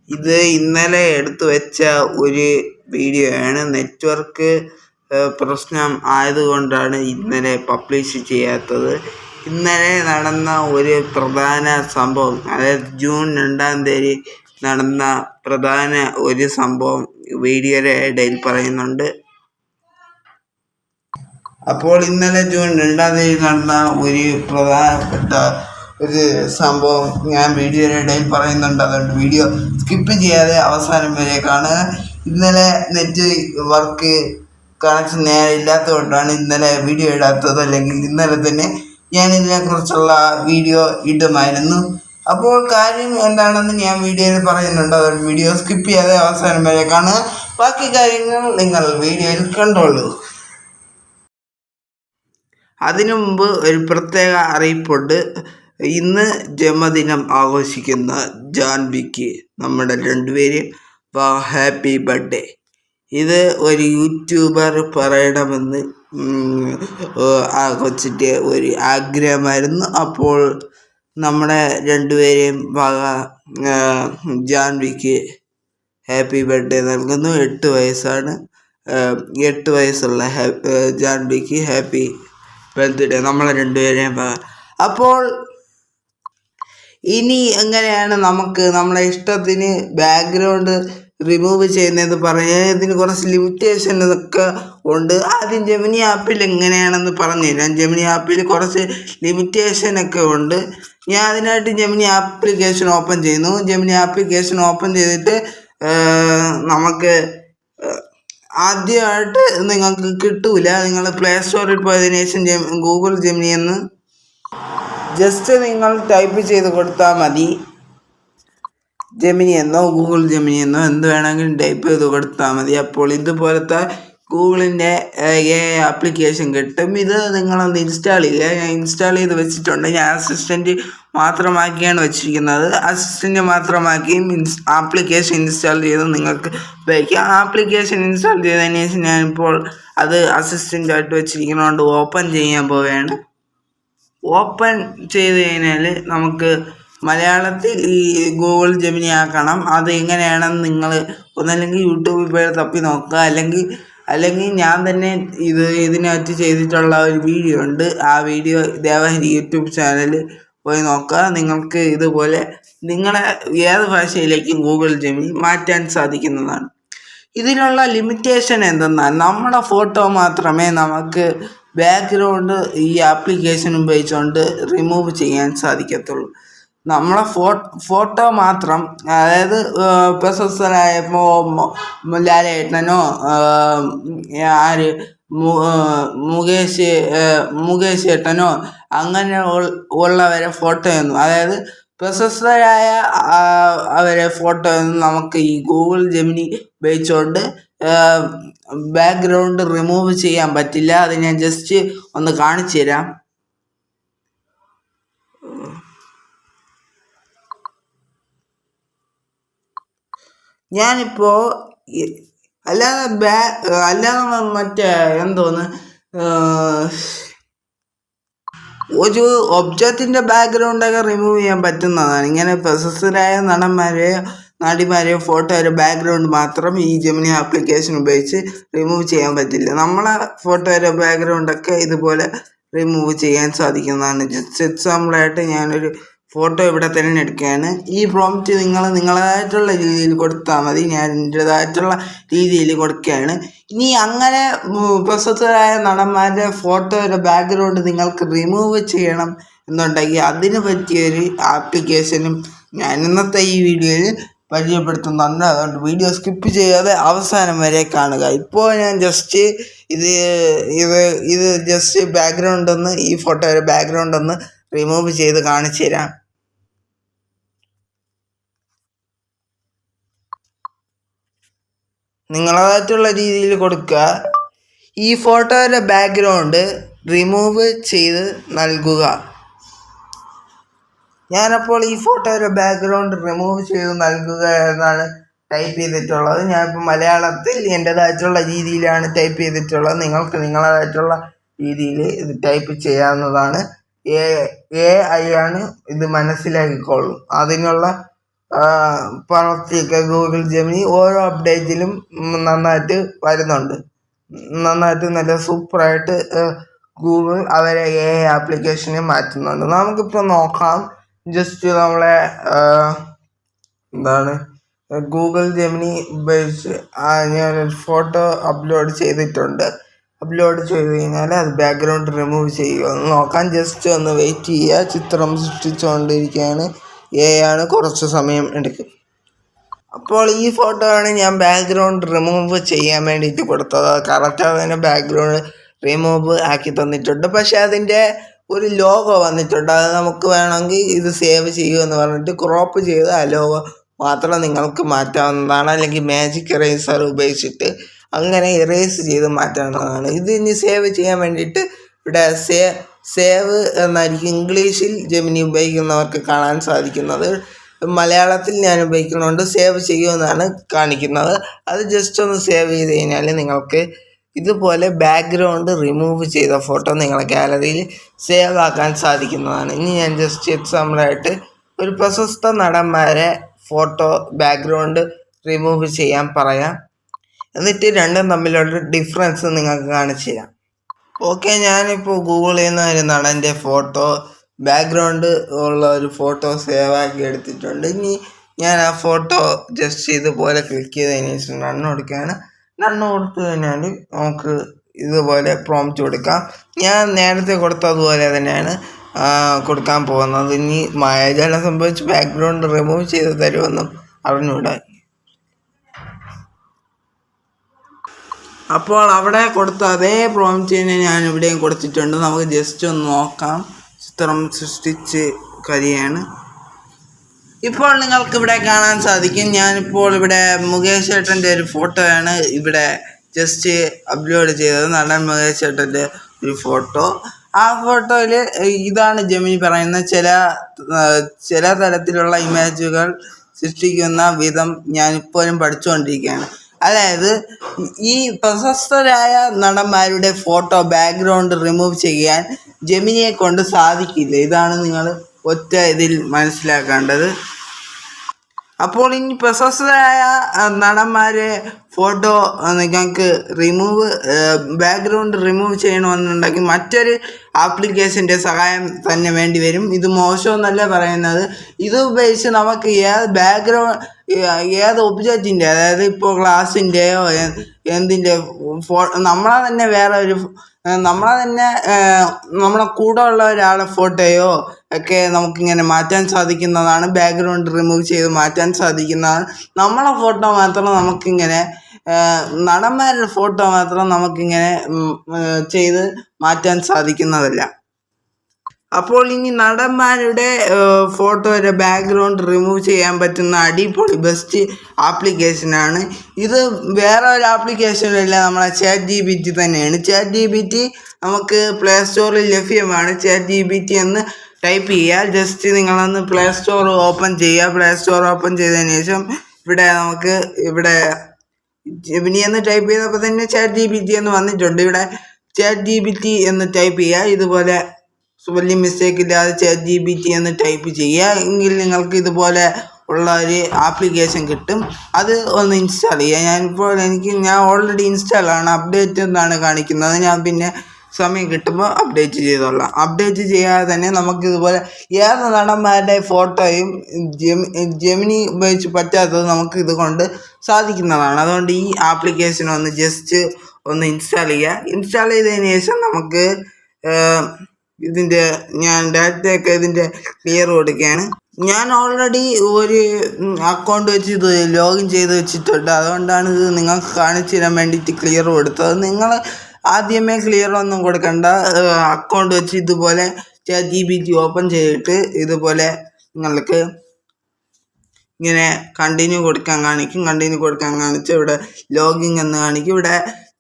ഇത് ഇന്നലെ എടുത്തു വെച്ച ഒരു വീഡിയോ ആണ്. നെറ്റ്വർക്ക് പ്രശ്നം ആയതുകൊണ്ടാണ് ഇന്നലെ പബ്ലിഷ് ചെയ്യാത്തത്. ഇന്നലെ നടന്ന ഒരു പ്രധാന സംഭവം, അതായത് ജൂൺ 2-ാം തീയതി നടന്ന പ്രധാന ഒരു സംഭവം വീഡിയോയുടെ ഇടയിൽ പറയുന്നുണ്ട്. അപ്പോൾ ഇന്നലെ ജൂൺ 2-ാം തീയതി നടന്ന ഒരു പ്രധാനപ്പെട്ട ഒരു സംഭവം ഞാൻ വീഡിയോയുടെ ഇടയിൽ പറയുന്നുണ്ട്. അതുകൊണ്ട് വീഡിയോ സ്കിപ്പ് ചെയ്യാതെ അവസാനം വരെ കാണുക. ഇന്നലെ നെറ്റ് വർക്ക് കണക്ഷൻ നേരെ ഇല്ലാത്തതുകൊണ്ടാണ് ഇന്നലെ വീഡിയോ ഇടാത്തത്. അല്ലെങ്കിൽ ഇന്നലെ തന്നെ ഞാൻ ഇതിനെക്കുറിച്ചുള്ള വീഡിയോ ഇടുമായിരുന്നു. അപ്പോൾ കാര്യം എന്താണെന്ന് ഞാൻ വീഡിയോയിൽ പറയുന്നുണ്ട്. അതുകൊണ്ട് വീഡിയോ സ്കിപ്പ് ചെയ്യാതെ അവസാനം വരെ കാണുക. ബാക്കി കാര്യങ്ങൾ നിങ്ങൾ വീഡിയോയിൽ കണ്ടോളൂ. അതിനു മുമ്പ് ഒരു പ്രത്യേക അറിയിപ്പുണ്ട്. ഇന്ന് ജന്മദിനം ആഘോഷിക്കുന്ന ജാൻവിക്ക് നമ്മുടെ രണ്ടുപേരും ഹാപ്പി ബർത്ത്ഡേ. ഇത് ഒരു യൂട്യൂബർ പറയണമെന്ന് ആ കൊച്ചിൻ്റെ ഒരു ആഗ്രഹമായിരുന്നു. അപ്പോൾ നമ്മുടെ രണ്ടുപേരെയും ജാൻവിക്ക് ഹാപ്പി ബർത്ത്ഡേ നൽകുന്നു. 8 വയസ്സാണ്. 8 വയസ്സുള്ള ജാൻവിക്ക് ഹാപ്പി ബർത്ത്ഡേ നമ്മളെ രണ്ടുപേരെയും. അപ്പോൾ ഇനി എങ്ങനെയാണ് നമുക്ക് നമ്മളെ ഇഷ്ടത്തിന് ബാക്ക്ഗ്രൗണ്ട് റിമൂവ് ചെയ്യുന്നതെന്ന് പറയാൻ ഇതിന് കുറച്ച് ലിമിറ്റേഷൻ ഒക്കെ ഉണ്ട്. ആദ്യം ജെമിനി ആപ്പിൽ എങ്ങനെയാണെന്ന് പറഞ്ഞുതരാം. ജെമിനി ആപ്പിൽ കുറച്ച് ലിമിറ്റേഷനൊക്കെ ഉണ്ട്. ഞാൻ അതിനായിട്ട് ജെമിനി ആപ്ലിക്കേഷൻ ഓപ്പൺ ചെയ്യുന്നു. ജെമിനി ആപ്ലിക്കേഷൻ ഓപ്പൺ ചെയ്തിട്ട് നമുക്ക് ആദ്യമായിട്ട് നിങ്ങൾക്ക് കിട്ടൂല. നിങ്ങൾ പ്ലേ സ്റ്റോറിൽ പോയതിനു ശേഷം ഗൂഗിൾ ജെമിനി എന്ന് ജസ്റ്റ് നിങ്ങൾ ടൈപ്പ് ചെയ്ത് കൊടുത്താൽ മതി. ജെമിനി എന്നോ ഗൂഗിൾ ജെമിനി എന്നോ എന്ത് വേണമെങ്കിലും ടൈപ്പ് ചെയ്ത് കൊടുത്താൽ മതി. അപ്പോൾ ഇതുപോലത്തെ ഗൂഗിളിൻ്റെ ആപ്ലിക്കേഷൻ കിട്ടും. ഇത് നിങ്ങളൊന്ന് ഇൻസ്റ്റാൾ ചെയ്യുക. ഞാൻ ഇൻസ്റ്റാൾ ചെയ്ത് വെച്ചിട്ടുണ്ട്. ഞാൻ അസിസ്റ്റൻറ്റ് മാത്രമാക്കിയാണ് വെച്ചിരിക്കുന്നത്. അസിസ്റ്റൻറ്റ് മാത്രമാക്കിയും ആപ്ലിക്കേഷൻ ഇൻസ്റ്റാൾ ചെയ്ത് നിങ്ങൾക്ക് ഉപയോഗിക്കാം. ആപ്ലിക്കേഷൻ ഇൻസ്റ്റാൾ ചെയ്തതിന് ശേഷം ഞാനിപ്പോൾ അത് അസിസ്റ്റൻ്റായിട്ട് വെച്ചിരിക്കുന്നതുകൊണ്ട് ഓപ്പൺ ചെയ്യാൻ പോവുകയാണ്. ഓപ്പൺ ചെയ്ത് കഴിഞ്ഞാൽ നമുക്ക് മലയാളത്തിൽ ഈ ഗൂഗിൾ ജെമിനി ആക്കണം. അത് എങ്ങനെയാണെന്ന് നിങ്ങൾ ഒന്നല്ലെങ്കിൽ യൂട്യൂബിൽ പോയി തപ്പി നോക്കുക, അല്ലെങ്കിൽ ഞാൻ തന്നെ ഇതിനകത്ത് ചെയ്തിട്ടുള്ള ഒരു വീഡിയോ ഉണ്ട്. ആ വീഡിയോ ദേവഹരി യൂട്യൂബ് ചാനലിൽ പോയി നോക്കുക. നിങ്ങൾക്ക് ഇതുപോലെ നിങ്ങളെ ഏത് ഭാഷയിലേക്കും ഗൂഗിൾ ജെമിനി മാറ്റാൻ സാധിക്കുന്നതാണ്. ഇതിനുള്ള ലിമിറ്റേഷൻ എന്തെന്നാൽ നമ്മുടെ ഫോട്ടോ മാത്രമേ നമുക്ക് ബാക്ക്ഗ്രൗണ്ട് ഈ ആപ്ലിക്കേഷൻ ഉപയോഗിച്ചുകൊണ്ട് റിമൂവ് ചെയ്യാൻ സാധിക്കത്തുള്ളൂ. നമ്മളെ ഫോട്ടോ മാത്രം, അതായത് പ്രശസ്തരായ ലാലേട്ടനോ മുകേഷ് ഏട്ടനോ അങ്ങനെ ഉള്ളവരെ ഫോട്ടോയൊന്നും, അതായത് പ്രശസ്തരായ അവരെ ഫോട്ടോയൊന്നും നമുക്ക് ഈ ഗൂഗിൾ ജെമിനി ഉപയോഗിച്ചുകൊണ്ട് ബാക്ക്ഗ്രൗണ്ട് റിമൂവ് ചെയ്യാൻ പറ്റില്ല. അത് ഞാൻ ജസ്റ്റ് ഒന്ന് കാണിച്ചു തരാം. ഞാനിപ്പോൾ അല്ലാതെ മറ്റേ എന്തോന്ന് ഒരു ഒബ്ജക്റ്റിൻ്റെ ബാക്ക്ഗ്രൗണ്ടൊക്കെ റിമൂവ് ചെയ്യാൻ പറ്റുന്നതാണ്. ഇങ്ങനെ പ്രശസ്തരായ നടന്മാരെയോ നടിമാരെയോ ഫോട്ടോയുടെ ബാക്ക്ഗ്രൗണ്ട് മാത്രം ഈ ജെമിനി ആപ്ലിക്കേഷൻ ഉപയോഗിച്ച് റിമൂവ് ചെയ്യാൻ പറ്റില്ല. നമ്മളെ ഫോട്ടോയുടെ ബാക്ക്ഗ്രൗണ്ടൊക്കെ ഇതുപോലെ റിമൂവ് ചെയ്യാൻ സാധിക്കുന്നതാണ്. ജസ്റ്റ് എക്സാമ്പിളായിട്ട് ഞാനൊരു ഫോട്ടോ ഇവിടെ തിരഞ്ഞെടുക്കുകയാണ്. ഈ പ്രോംപ്റ്റ് നിങ്ങൾ നിങ്ങളതായിട്ടുള്ള രീതിയിൽ കൊടുത്താൽ മതി. ഞാൻ എൻ്റേതായിട്ടുള്ള രീതിയിൽ കൊടുക്കുകയാണ്. ഇനി അങ്ങനെ പ്രശസ്തരായ നടന്മാരുടെ ഫോട്ടോയുടെ ബാക്ക്ഗ്രൗണ്ട് നിങ്ങൾക്ക് റിമൂവ് ചെയ്യണം എന്നുണ്ടെങ്കിൽ അതിന് പറ്റിയൊരു ആപ്ലിക്കേഷനും ഞാൻ ഇന്നത്തെ ഈ വീഡിയോയിൽ പരിചയപ്പെടുത്തുന്നുണ്ട്. അതുകൊണ്ട് വീഡിയോ സ്കിപ്പ് ചെയ്യാതെ അവസാനം വരെ കാണുക. ഇപ്പോൾ ഞാൻ ജസ്റ്റ് ഇത് ജസ്റ്റ് ബാക്ക്ഗ്രൗണ്ട് ഒന്ന്, ഈ ഫോട്ടോയുടെ ബാക്ക്ഗ്രൗണ്ട് ഒന്ന് റിമൂവ് ചെയ്ത് കാണിച്ചു തരാം. നിങ്ങളതായിട്ടുള്ള രീതിയിൽ കൊടുക്കുക. ഈ ഫോട്ടോയുടെ ബാക്ക്ഗ്രൗണ്ട് റിമൂവ് ചെയ്ത് നൽകുക. ഞാനപ്പോൾ ഈ ഫോട്ടോയുടെ ബാക്ക്ഗ്രൗണ്ട് റിമൂവ് ചെയ്ത് നൽകുക എന്നാണ് ടൈപ്പ് ചെയ്തിട്ടുള്ളത്. ഞാനിപ്പോൾ മലയാളത്തിൽ എൻ്റേതായിട്ടുള്ള രീതിയിലാണ് ടൈപ്പ് ചെയ്തിട്ടുള്ളത്. നിങ്ങൾക്ക് നിങ്ങളതായിട്ടുള്ള രീതിയിൽ ഇത് ടൈപ്പ് ചെയ്യാവുന്നതാണ്. AI ആണ് ഇത് മനസ്സിലാക്കിക്കോളും. അതിനുള്ള പ്രവർത്തിക്കുക. ഗൂഗിൾ ജെമിനി ഓരോ അപ്ഡേറ്റിലും നന്നായിട്ട് വരുന്നുണ്ട്. നന്നായിട്ട് നല്ല സൂപ്പറായിട്ട് ഗൂഗിൾ അവരെ ആപ്ലിക്കേഷനെ മാറ്റുന്നുണ്ട്. നമുക്കിപ്പോൾ നോക്കാം. ജസ്റ്റ് നമ്മളെ എന്താണ് ഗൂഗിൾ ജെമിനി ഉപയോഗിച്ച് ഞാനൊരു ഫോട്ടോ അപ്ലോഡ് ചെയ്തിട്ടുണ്ട്. അപ്ലോഡ് ചെയ്ത് കഴിഞ്ഞാൽ അത് ബാക്ക്ഗ്രൗണ്ട് റിമൂവ് ചെയ്യുക എന്ന് നോക്കാം. ജസ്റ്റ് ഒന്ന് വെയിറ്റ് ചെയ്യുക. ചിത്രം സൃഷ്ടിച്ചുകൊണ്ടിരിക്കുകയാണ്. ആണ് കുറച്ച് സമയം എടുക്കും. അപ്പോൾ ഈ ഫോട്ടോ ആണ് ഞാൻ ബാക്ക്ഗ്രൗണ്ട് റിമൂവ് ചെയ്യാൻ വേണ്ടിയിട്ട് കൊടുത്തത്. കറക്റ്റ് അതിനെ ബാക്ക്ഗ്രൗണ്ട് റിമൂവ് ആക്കി തന്നിട്ടുണ്ട്. പക്ഷെ അതിൻ്റെ ഒരു ലോഗോ വന്നിട്ടുണ്ട്. അത് നമുക്ക് വേണമെങ്കിൽ ഇത് സേവ് ചെയ്യുമെന്ന് പറഞ്ഞിട്ട് ക്രോപ്പ് ചെയ്ത് ആ ലോഗോ മാത്രം നിങ്ങൾക്ക് മാറ്റാവുന്നതാണ്. അല്ലെങ്കിൽ മാജിക് ഇറേസർ ഉപയോഗിച്ചിട്ട് അങ്ങനെ ഇറേസ് ചെയ്ത് മാറ്റാവുന്നതാണ്. ഇത് ഇനി സേവ് ചെയ്യാൻ വേണ്ടിയിട്ട് ഇവിടെ സേവ് എന്നായിരിക്കും ഇംഗ്ലീഷിൽ ജെമിനി ഉപയോഗിക്കുന്നവർക്ക് കാണാൻ സാധിക്കുന്നത്. മലയാളത്തിൽ ഞാൻ ഉപയോഗിക്കുന്നതുകൊണ്ട് സേവ് ചെയ്യുമെന്നാണ് കാണിക്കുന്നത്. അത് ജസ്റ്റ് ഒന്ന് സേവ് ചെയ്ത് കഴിഞ്ഞാൽ നിങ്ങൾക്ക് ഇതുപോലെ ബാക്ക്ഗ്രൗണ്ട് റിമൂവ് ചെയ്ത ഫോട്ടോ നിങ്ങളുടെ ഗാലറിയിൽ സേവ് ആക്കാൻ സാധിക്കുന്നതാണ്. ഇനി ഞാൻ ജസ്റ്റ് എക്സാമ്പിളായിട്ട് ഒരു പ്രശസ്ത നടന്മാരെ ഫോട്ടോ ബാക്ക്ഗ്രൗണ്ട് റിമൂവ് ചെയ്യാൻ പറയാം. എന്നിട്ട് രണ്ടും തമ്മിലുള്ള ഡിഫറൻസ് നിങ്ങൾക്ക് കാണിച്ചു തരാം. ഓക്കെ, ഞാനിപ്പോൾ ഗൂഗിളിൽ നിന്ന് ഒരു നടൻ്റെ ഫോട്ടോ ബാക്ക്ഗ്രൗണ്ട് ഉള്ള ഒരു ഫോട്ടോ സേവ് ആക്കി എടുത്തിട്ടുണ്ട്. ഇനി ഞാൻ ആ ഫോട്ടോ ജസ്റ്റ് ഇതുപോലെ ക്ലിക്ക് ചെയ്തതിന് ശേഷം റണ്ണ് കൊടുക്കുകയാണ്. റണ്ണ് കൊടുത്തു കഴിഞ്ഞാൽ നമുക്ക് ഇതുപോലെ പ്രോംപ്റ്റ് കൊടുക്കാം. ഞാൻ നേരത്തെ കൊടുത്തതുപോലെ തന്നെയാണ് കൊടുക്കാൻ പോകുന്നത്. ഇനി മായാജാലം സംഭവിച്ച് ബാക്ക്ഗ്രൗണ്ട് റിമൂവ് ചെയ്ത് തരുമെന്നും അറിഞ്ഞൂടാ. അപ്പോൾ അവിടെ കൊടുത്ത അതേ പ്രോംപ്റ്റ് തന്നെ ഞാൻ ഇവിടെയും കൊടുത്തിട്ടുണ്ട്. നമുക്ക് ജസ്റ്റ് ഒന്ന് നോക്കാം. ചിത്രം സൃഷ്ടിച്ച് കഴിയാണ്. ഇപ്പോൾ നിങ്ങൾക്ക് ഇവിടെ കാണാൻ സാധിക്കും. ഞാനിപ്പോൾ ഇവിടെ മുകേഷ് ചേട്ടൻ്റെ ഒരു ഫോട്ടോയാണ് ഇവിടെ ജസ്റ്റ് അപ്ലോഡ് ചെയ്തത്. നടൻ മുകേഷ് ചേട്ടൻ്റെ ഒരു ഫോട്ടോ. ആ ഫോട്ടോയിൽ ഇതാണ് ജെമിനി പറയുന്ന ചില തരത്തിലുള്ള ഇമേജുകൾ സൃഷ്ടിക്കുന്ന വിധം ഞാനിപ്പോഴും പഠിച്ചുകൊണ്ടിരിക്കുകയാണ്. അതായത് ഈ പ്രശസ്തരായ നടന്മാരുടെ ഫോട്ടോ ബാക്ക്ഗ്രൗണ്ട് റിമൂവ് ചെയ്യാൻ ജെമിനിയെ കൊണ്ട് സാധിക്കില്ല. ഇതാണ് നിങ്ങൾ ഒറ്റ ഇതിൽ മനസ്സിലാക്കേണ്ടത്. അപ്പോൾ ഇനി പ്രശസ്തരായ നടന്മാരെ ഫോട്ടോ നിങ്ങൾക്ക് ബാക്ക്ഗ്രൗണ്ട് റിമൂവ് ചെയ്യണമെന്നുണ്ടെങ്കിൽ മറ്റൊരു ആപ്ലിക്കേഷൻ്റെ സഹായം തന്നെ വേണ്ടി വരും. ഇത് മോശമെന്നല്ല പറയുന്നത്. ഇത് ഉപയോഗിച്ച് നമുക്ക് ഏത് ഒബ്ജക്റ്റിൻ്റെ, അതായത് ഇപ്പോൾ ഗ്ലാസിൻ്റെയോ എന്തിൻ്റെ നമ്മളെ തന്നെ നമ്മളെ കൂടെ ഉള്ള ഒരാളെ ഫോട്ടോയോ ഒക്കെ നമുക്കിങ്ങനെ മാറ്റാൻ സാധിക്കുന്നതാണ്. ബാക്ക്ഗ്രൗണ്ട് റിമൂവ് ചെയ്ത് മാറ്റാൻ സാധിക്കുന്നതാണ്. നമ്മളെ ഫോട്ടോ മാത്രം നമുക്കിങ്ങനെ നടന്മാരുടെ ഫോട്ടോ മാത്രം നമുക്കിങ്ങനെ ചെയ്ത് മാറ്റാൻ സാധിക്കുന്നതല്ല. അപ്പോൾ ഇനി നടന്മാരുടെ ഫോട്ടോയുടെ ബാക്ക്ഗ്രൗണ്ട് റിമൂവ് ചെയ്യാൻ പറ്റുന്ന അടിപൊളി ബെസ്റ്റ് ആപ്ലിക്കേഷനാണ് ഇത്. വേറെ ഒരു ആപ്ലിക്കേഷനില്ല, നമ്മളെ ChatGPT തന്നെയാണ്. ChatGPT നമുക്ക് പ്ലേ സ്റ്റോറിൽ ലഭ്യമാണ്. ChatGPT എന്ന് ടൈപ്പ് ചെയ്യുക. ജസ്റ്റ് നിങ്ങളൊന്ന് പ്ലേ സ്റ്റോർ ഓപ്പൺ ചെയ്യുക. പ്ലേ സ്റ്റോർ ഓപ്പൺ ചെയ്തതിന് ശേഷം ഇവിടെ ജെമിനി എന്ന് ടൈപ്പ് ചെയ്തപ്പോൾ തന്നെ ChatGPT എന്ന് വന്നിട്ടുണ്ട്. ഇവിടെ ChatGPT എന്ന് ടൈപ്പ് ചെയ്യുക. ഇതുപോലെ വലിയ മിസ്റ്റേക്ക് ഇല്ലാതെ ChatGPT എന്ന് ടൈപ്പ് ചെയ്യുക. എങ്കിൽ നിങ്ങൾക്ക് ഇതുപോലെ ഉള്ള ഒരു ആപ്ലിക്കേഷൻ കിട്ടും. അത് ഒന്ന് ഇൻസ്റ്റാൾ ചെയ്യുക. ഞാൻ ഓൾറെഡി ഇൻസ്റ്റാളാണ്. അപ്ഡേറ്റ് എന്നാണ് കാണിക്കുന്നത്. ഞാൻ പിന്നെ സമയം കിട്ടുമ്പോൾ അപ്ഡേറ്റ് ചെയ്തോളാം. അപ്ഡേറ്റ് ചെയ്യാതെ തന്നെ നമുക്കിതുപോലെ ഏത് നടന്മാരുടെ ഫോട്ടോയും ജെമിനി ഉപയോഗിച്ച് പറ്റാത്തത് നമുക്ക് ഇതുകൊണ്ട് സാധിക്കുന്നതാണ്. അതുകൊണ്ട് ഈ ആപ്ലിക്കേഷൻ ജസ്റ്റ് ഒന്ന് ഇൻസ്റ്റാൾ ചെയ്യുക. ഇൻസ്റ്റാൾ ചെയ്തതിന് ശേഷം നമുക്ക് ഞാൻ ഡാറ്റയൊക്കെ ഇതിൻ്റെ ക്ലിയർ കൊടുക്കുകയാണ്. ഞാൻ ഓൾറെഡി ഒരു അക്കൗണ്ട് വെച്ച് ഇത് ലോഗിൻ ചെയ്ത് വെച്ചിട്ടുണ്ട്. അതുകൊണ്ടാണ് ഇത് നിങ്ങൾക്ക് കാണിച്ചു തരാൻ വേണ്ടിയിട്ട് ക്ലിയർ കൊടുത്തത്. നിങ്ങൾ ആദ്യമേ ക്ലിയർ ഒന്നും കൊടുക്കണ്ട. അക്കൗണ്ട് വെച്ച് ഇതുപോലെ ChatGPT ഓപ്പൺ ചെയ്തിട്ട് ഇതുപോലെ നിങ്ങൾക്ക് ഇങ്ങനെ കണ്ടിന്യൂ കൊടുക്കാൻ കാണിച്ച് ഇവിടെ ലോഗിൻ എന്ന് കാണിക്കും. ഇവിടെ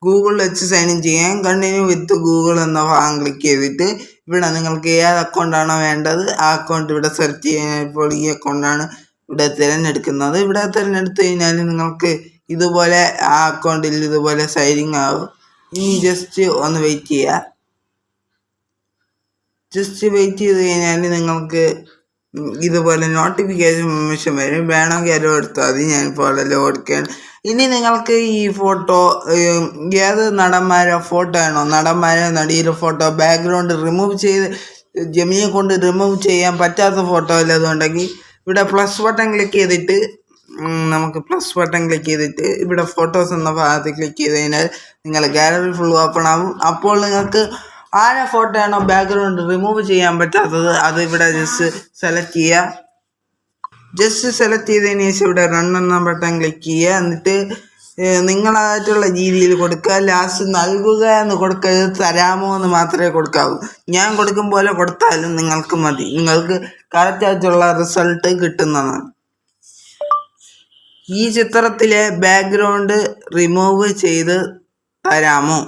ഗൂഗിൾ വെച്ച് സൈൻ ഇൻ ചെയ്യാൻ കണ്ടിന്യൂ വിത്ത് ഗൂഗിൾ എന്ന ഭാഗം ക്ലിക്ക് ചെയ്തിട്ട് ഇവിടെ നിങ്ങൾക്ക് ഏത് അക്കൗണ്ടാണോ വേണ്ടത് ആ അക്കൗണ്ട് ഇവിടെ സെർച്ച് ചെയ്യാൻ. ഇപ്പോൾ ഈ അക്കൗണ്ടാണ് ഇവിടെ തിരഞ്ഞെടുക്കുന്നത്. ഇവിടെ തിരഞ്ഞെടുത്ത് കഴിഞ്ഞാൽ നിങ്ങൾക്ക് ഇതുപോലെ ആ അക്കൗണ്ടിൽ ഇതുപോലെ സൈൻ ആവും. ഇനി ജസ്റ്റ് ഒന്ന് വെയിറ്റ് ചെയ്യുക. ജസ്റ്റ് വെയിറ്റ് ചെയ്ത് കഴിഞ്ഞാൽ നിങ്ങൾക്ക് ഇതുപോലെ നോട്ടിഫിക്കേഷൻ വരും. വേണമെങ്കിൽ അത് കൊടുത്താൽ മതി. ഞാനിപ്പോൾ അതെല്ലാം കൊടുക്കുകയാണ്. ഇനി നിങ്ങൾക്ക് ഈ ഫോട്ടോ ഏത് നടന്മാരെ ഫോട്ടോ ആണോ, നടന്മാരെ നടിയുടെ ഫോട്ടോ ബാക്ക്ഗ്രൗണ്ട് റിമൂവ് ചെയ്ത് ജെമിനിയെ കൊണ്ട് റിമൂവ് ചെയ്യാൻ പറ്റാത്ത ഫോട്ടോ അല്ലതുണ്ടെങ്കിൽ ഇവിടെ പ്ലസ് ബട്ടൺ ക്ലിക്ക് ചെയ്തിട്ട് ഇവിടെ ഫോട്ടോസ് എന്ന ഭാഗത്ത് ക്ലിക്ക് ചെയ്ത് കഴിഞ്ഞാൽ നിങ്ങൾ ഗാലറി ഫുൾ ഓപ്പൺ ആവും. അപ്പോൾ നിങ്ങൾക്ക് ആരെ ഫോട്ടോ ആണോ ബാക്ക്ഗ്രൗണ്ട് റിമൂവ് ചെയ്യാൻ പറ്റാത്തത് അത് ഇവിടെ ജസ്റ്റ് സെലക്ട് ചെയ്യുക. സെലക്ട് ചെയ്തതിന് ശേഷം ഇവിടെ റൺ എന്ന ബട്ടൺ ക്ലിക്ക് ചെയ്യുക. എന്നിട്ട് നിങ്ങളായിട്ടുള്ള രീതിയിൽ കൊടുക്കുക. ലാസ്റ്റ് നൽകുക എന്ന് കൊടുക്കരുത്, തരാമോ എന്ന് മാത്രമേ കൊടുക്കാവൂ. ഞാൻ കൊടുക്കും പോലെ കൊടുത്താലും നിങ്ങൾക്ക് മതി. നിങ്ങൾക്ക് കറക്റ്റായിട്ടുള്ള റിസൾട്ട് കിട്ടുന്നതാണ്. ഈ ചിത്രത്തിലെ ബാക്ക്ഗ്രൗണ്ട് റിമൂവ് ചെയ്ത് തരാമോ?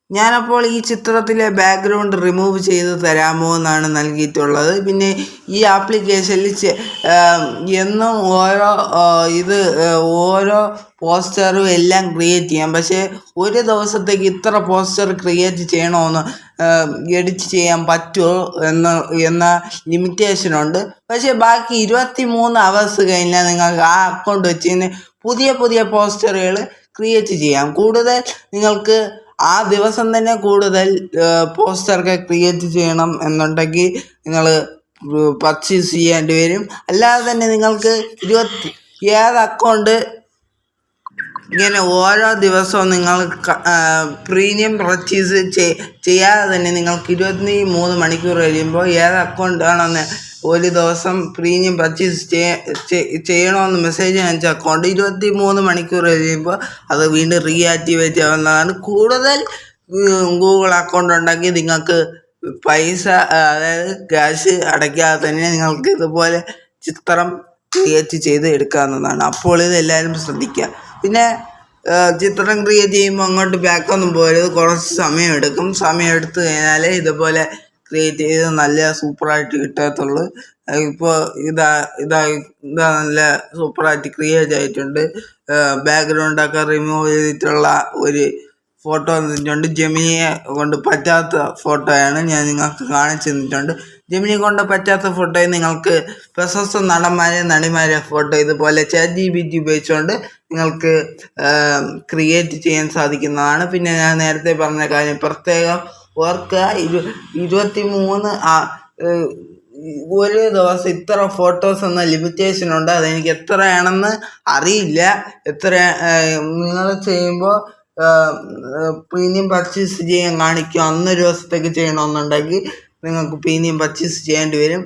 ഞാനപ്പോൾ ഈ ചിത്രത്തിലെ ബാക്ക്ഗ്രൗണ്ട് റിമൂവ് ചെയ്ത് തരാമോ എന്നാണ് നൽകിയിട്ടുള്ളത്. പിന്നെ ഈ ആപ്ലിക്കേഷനിൽ എന്നും ഓരോ പോസ്റ്ററും എല്ലാം ക്രിയേറ്റ് ചെയ്യാം. പക്ഷേ ഒരു ദിവസത്തേക്ക് ഇത്ര പോസ്റ്റർ ക്രിയേറ്റ് ചെയ്യണമെന്ന് എഡിറ്റ് ചെയ്യാൻ പറ്റുമോ എന്ന ലിമിറ്റേഷനുണ്ട്. പക്ഷേ ബാക്കി 23 hours കഴിഞ്ഞാൽ നിങ്ങൾക്ക് ആ അക്കൗണ്ട് വെച്ച് പുതിയ പോസ്റ്ററുകൾ ക്രിയേറ്റ് ചെയ്യാം. കൂടുതൽ നിങ്ങൾക്ക് ആ ദിവസം തന്നെ കൂടുതൽ പോസ്റ്ററൊക്കെ ക്രിയേറ്റ് ചെയ്യണം എന്നുണ്ടെങ്കിൽ നിങ്ങൾ പർച്ചേസ് ചെയ്യേണ്ടി വരും. അല്ലാതെ തന്നെ നിങ്ങൾക്ക് ഏത് അക്കൗണ്ട് ഇങ്ങനെ ഓരോ ദിവസവും നിങ്ങൾ പ്രീമിയം പർച്ചേസ് ചെയ്യാതെ തന്നെ നിങ്ങൾക്ക് 23 മണിക്കൂർ കഴിയുമ്പോൾ ഏത് അക്കൗണ്ടാണെന്ന് ഒരു ദിവസം പ്രീമിയം പർച്ചേസ് ചെയ്യണമെന്ന് മെസ്സേജ് അയച്ച അക്കൗണ്ട് 23 മണിക്കൂർ കഴിയുമ്പോൾ അത് വീണ്ടും റീആക്ടിവേറ്റ് ആവുന്നതാണ്. കൂടുതൽ ഗൂഗിൾ അക്കൗണ്ട് ഉണ്ടെങ്കിൽ നിങ്ങൾക്ക് പൈസ, അതായത് ക്യാഷ് അടയ്ക്കാതെ തന്നെ നിങ്ങൾക്ക് ഇതുപോലെ ചിത്രം ക്രിയേറ്റ് ചെയ്ത് എടുക്കാവുന്നതാണ്. അപ്പോൾ ഇത് എല്ലാവരും ശ്രദ്ധിക്കുക. പിന്നെ ചിത്രം ക്രിയേറ്റ് ചെയ്യുമ്പോൾ അങ്ങോട്ട് ബാക്കൊന്നും പോകരുത്, കുറച്ച് സമയം എടുത്ത് കഴിഞ്ഞാൽ ഇതുപോലെ ക്രിയേറ്റ് ചെയ്ത് നല്ല സൂപ്പറായിട്ട് കിട്ടത്തുള്ളൂ. ഇപ്പോൾ ഇതാ നല്ല സൂപ്പറായിട്ട് ക്രിയേറ്റ് ആയിട്ടുണ്ട്. ബാക്ക്ഗ്രൗണ്ടൊക്കെ റിമൂവ് ചെയ്തിട്ടുള്ള ഒരു ഫോട്ടോ തന്നിട്ടുണ്ട്. ജെമിനിയെ കൊണ്ട് പറ്റാത്ത ഫോട്ടോയാണ് ഞാൻ നിങ്ങൾക്ക് കാണിച്ചു തന്നിട്ടുണ്ട്. ജെമിനി കൊണ്ട് പറ്റാത്ത ഫോട്ടോയിൽ നിങ്ങൾക്ക് പ്രശസ്ത നടിമാരെ ഫോട്ടോ ഇതുപോലെ ChatGPT ഉപയോഗിച്ചുകൊണ്ട് നിങ്ങൾക്ക് ക്രിയേറ്റ് ചെയ്യാൻ സാധിക്കുന്നതാണ്. പിന്നെ ഞാൻ നേരത്തെ പറഞ്ഞ കാര്യം പ്രത്യേകം ഓർക്കുക, 23 ഒരു ദിവസം ഇത്ര ഫോട്ടോസ് എന്ന ലിമിറ്റേഷൻ ഉണ്ട്. അതെനിക്ക് എത്രയാണെന്ന് അറിയില്ല. നിങ്ങൾ ചെയ്യുമ്പോൾ പ്രീമിയം പർച്ചേസ് ചെയ്യാൻ കാണിക്കും. അന്നൊരു ദിവസത്തേക്ക് ചെയ്യണമെന്നുണ്ടെങ്കിൽ നിങ്ങൾക്ക് പ്രീമിയം പർച്ചേസ് ചെയ്യേണ്ടി വരും.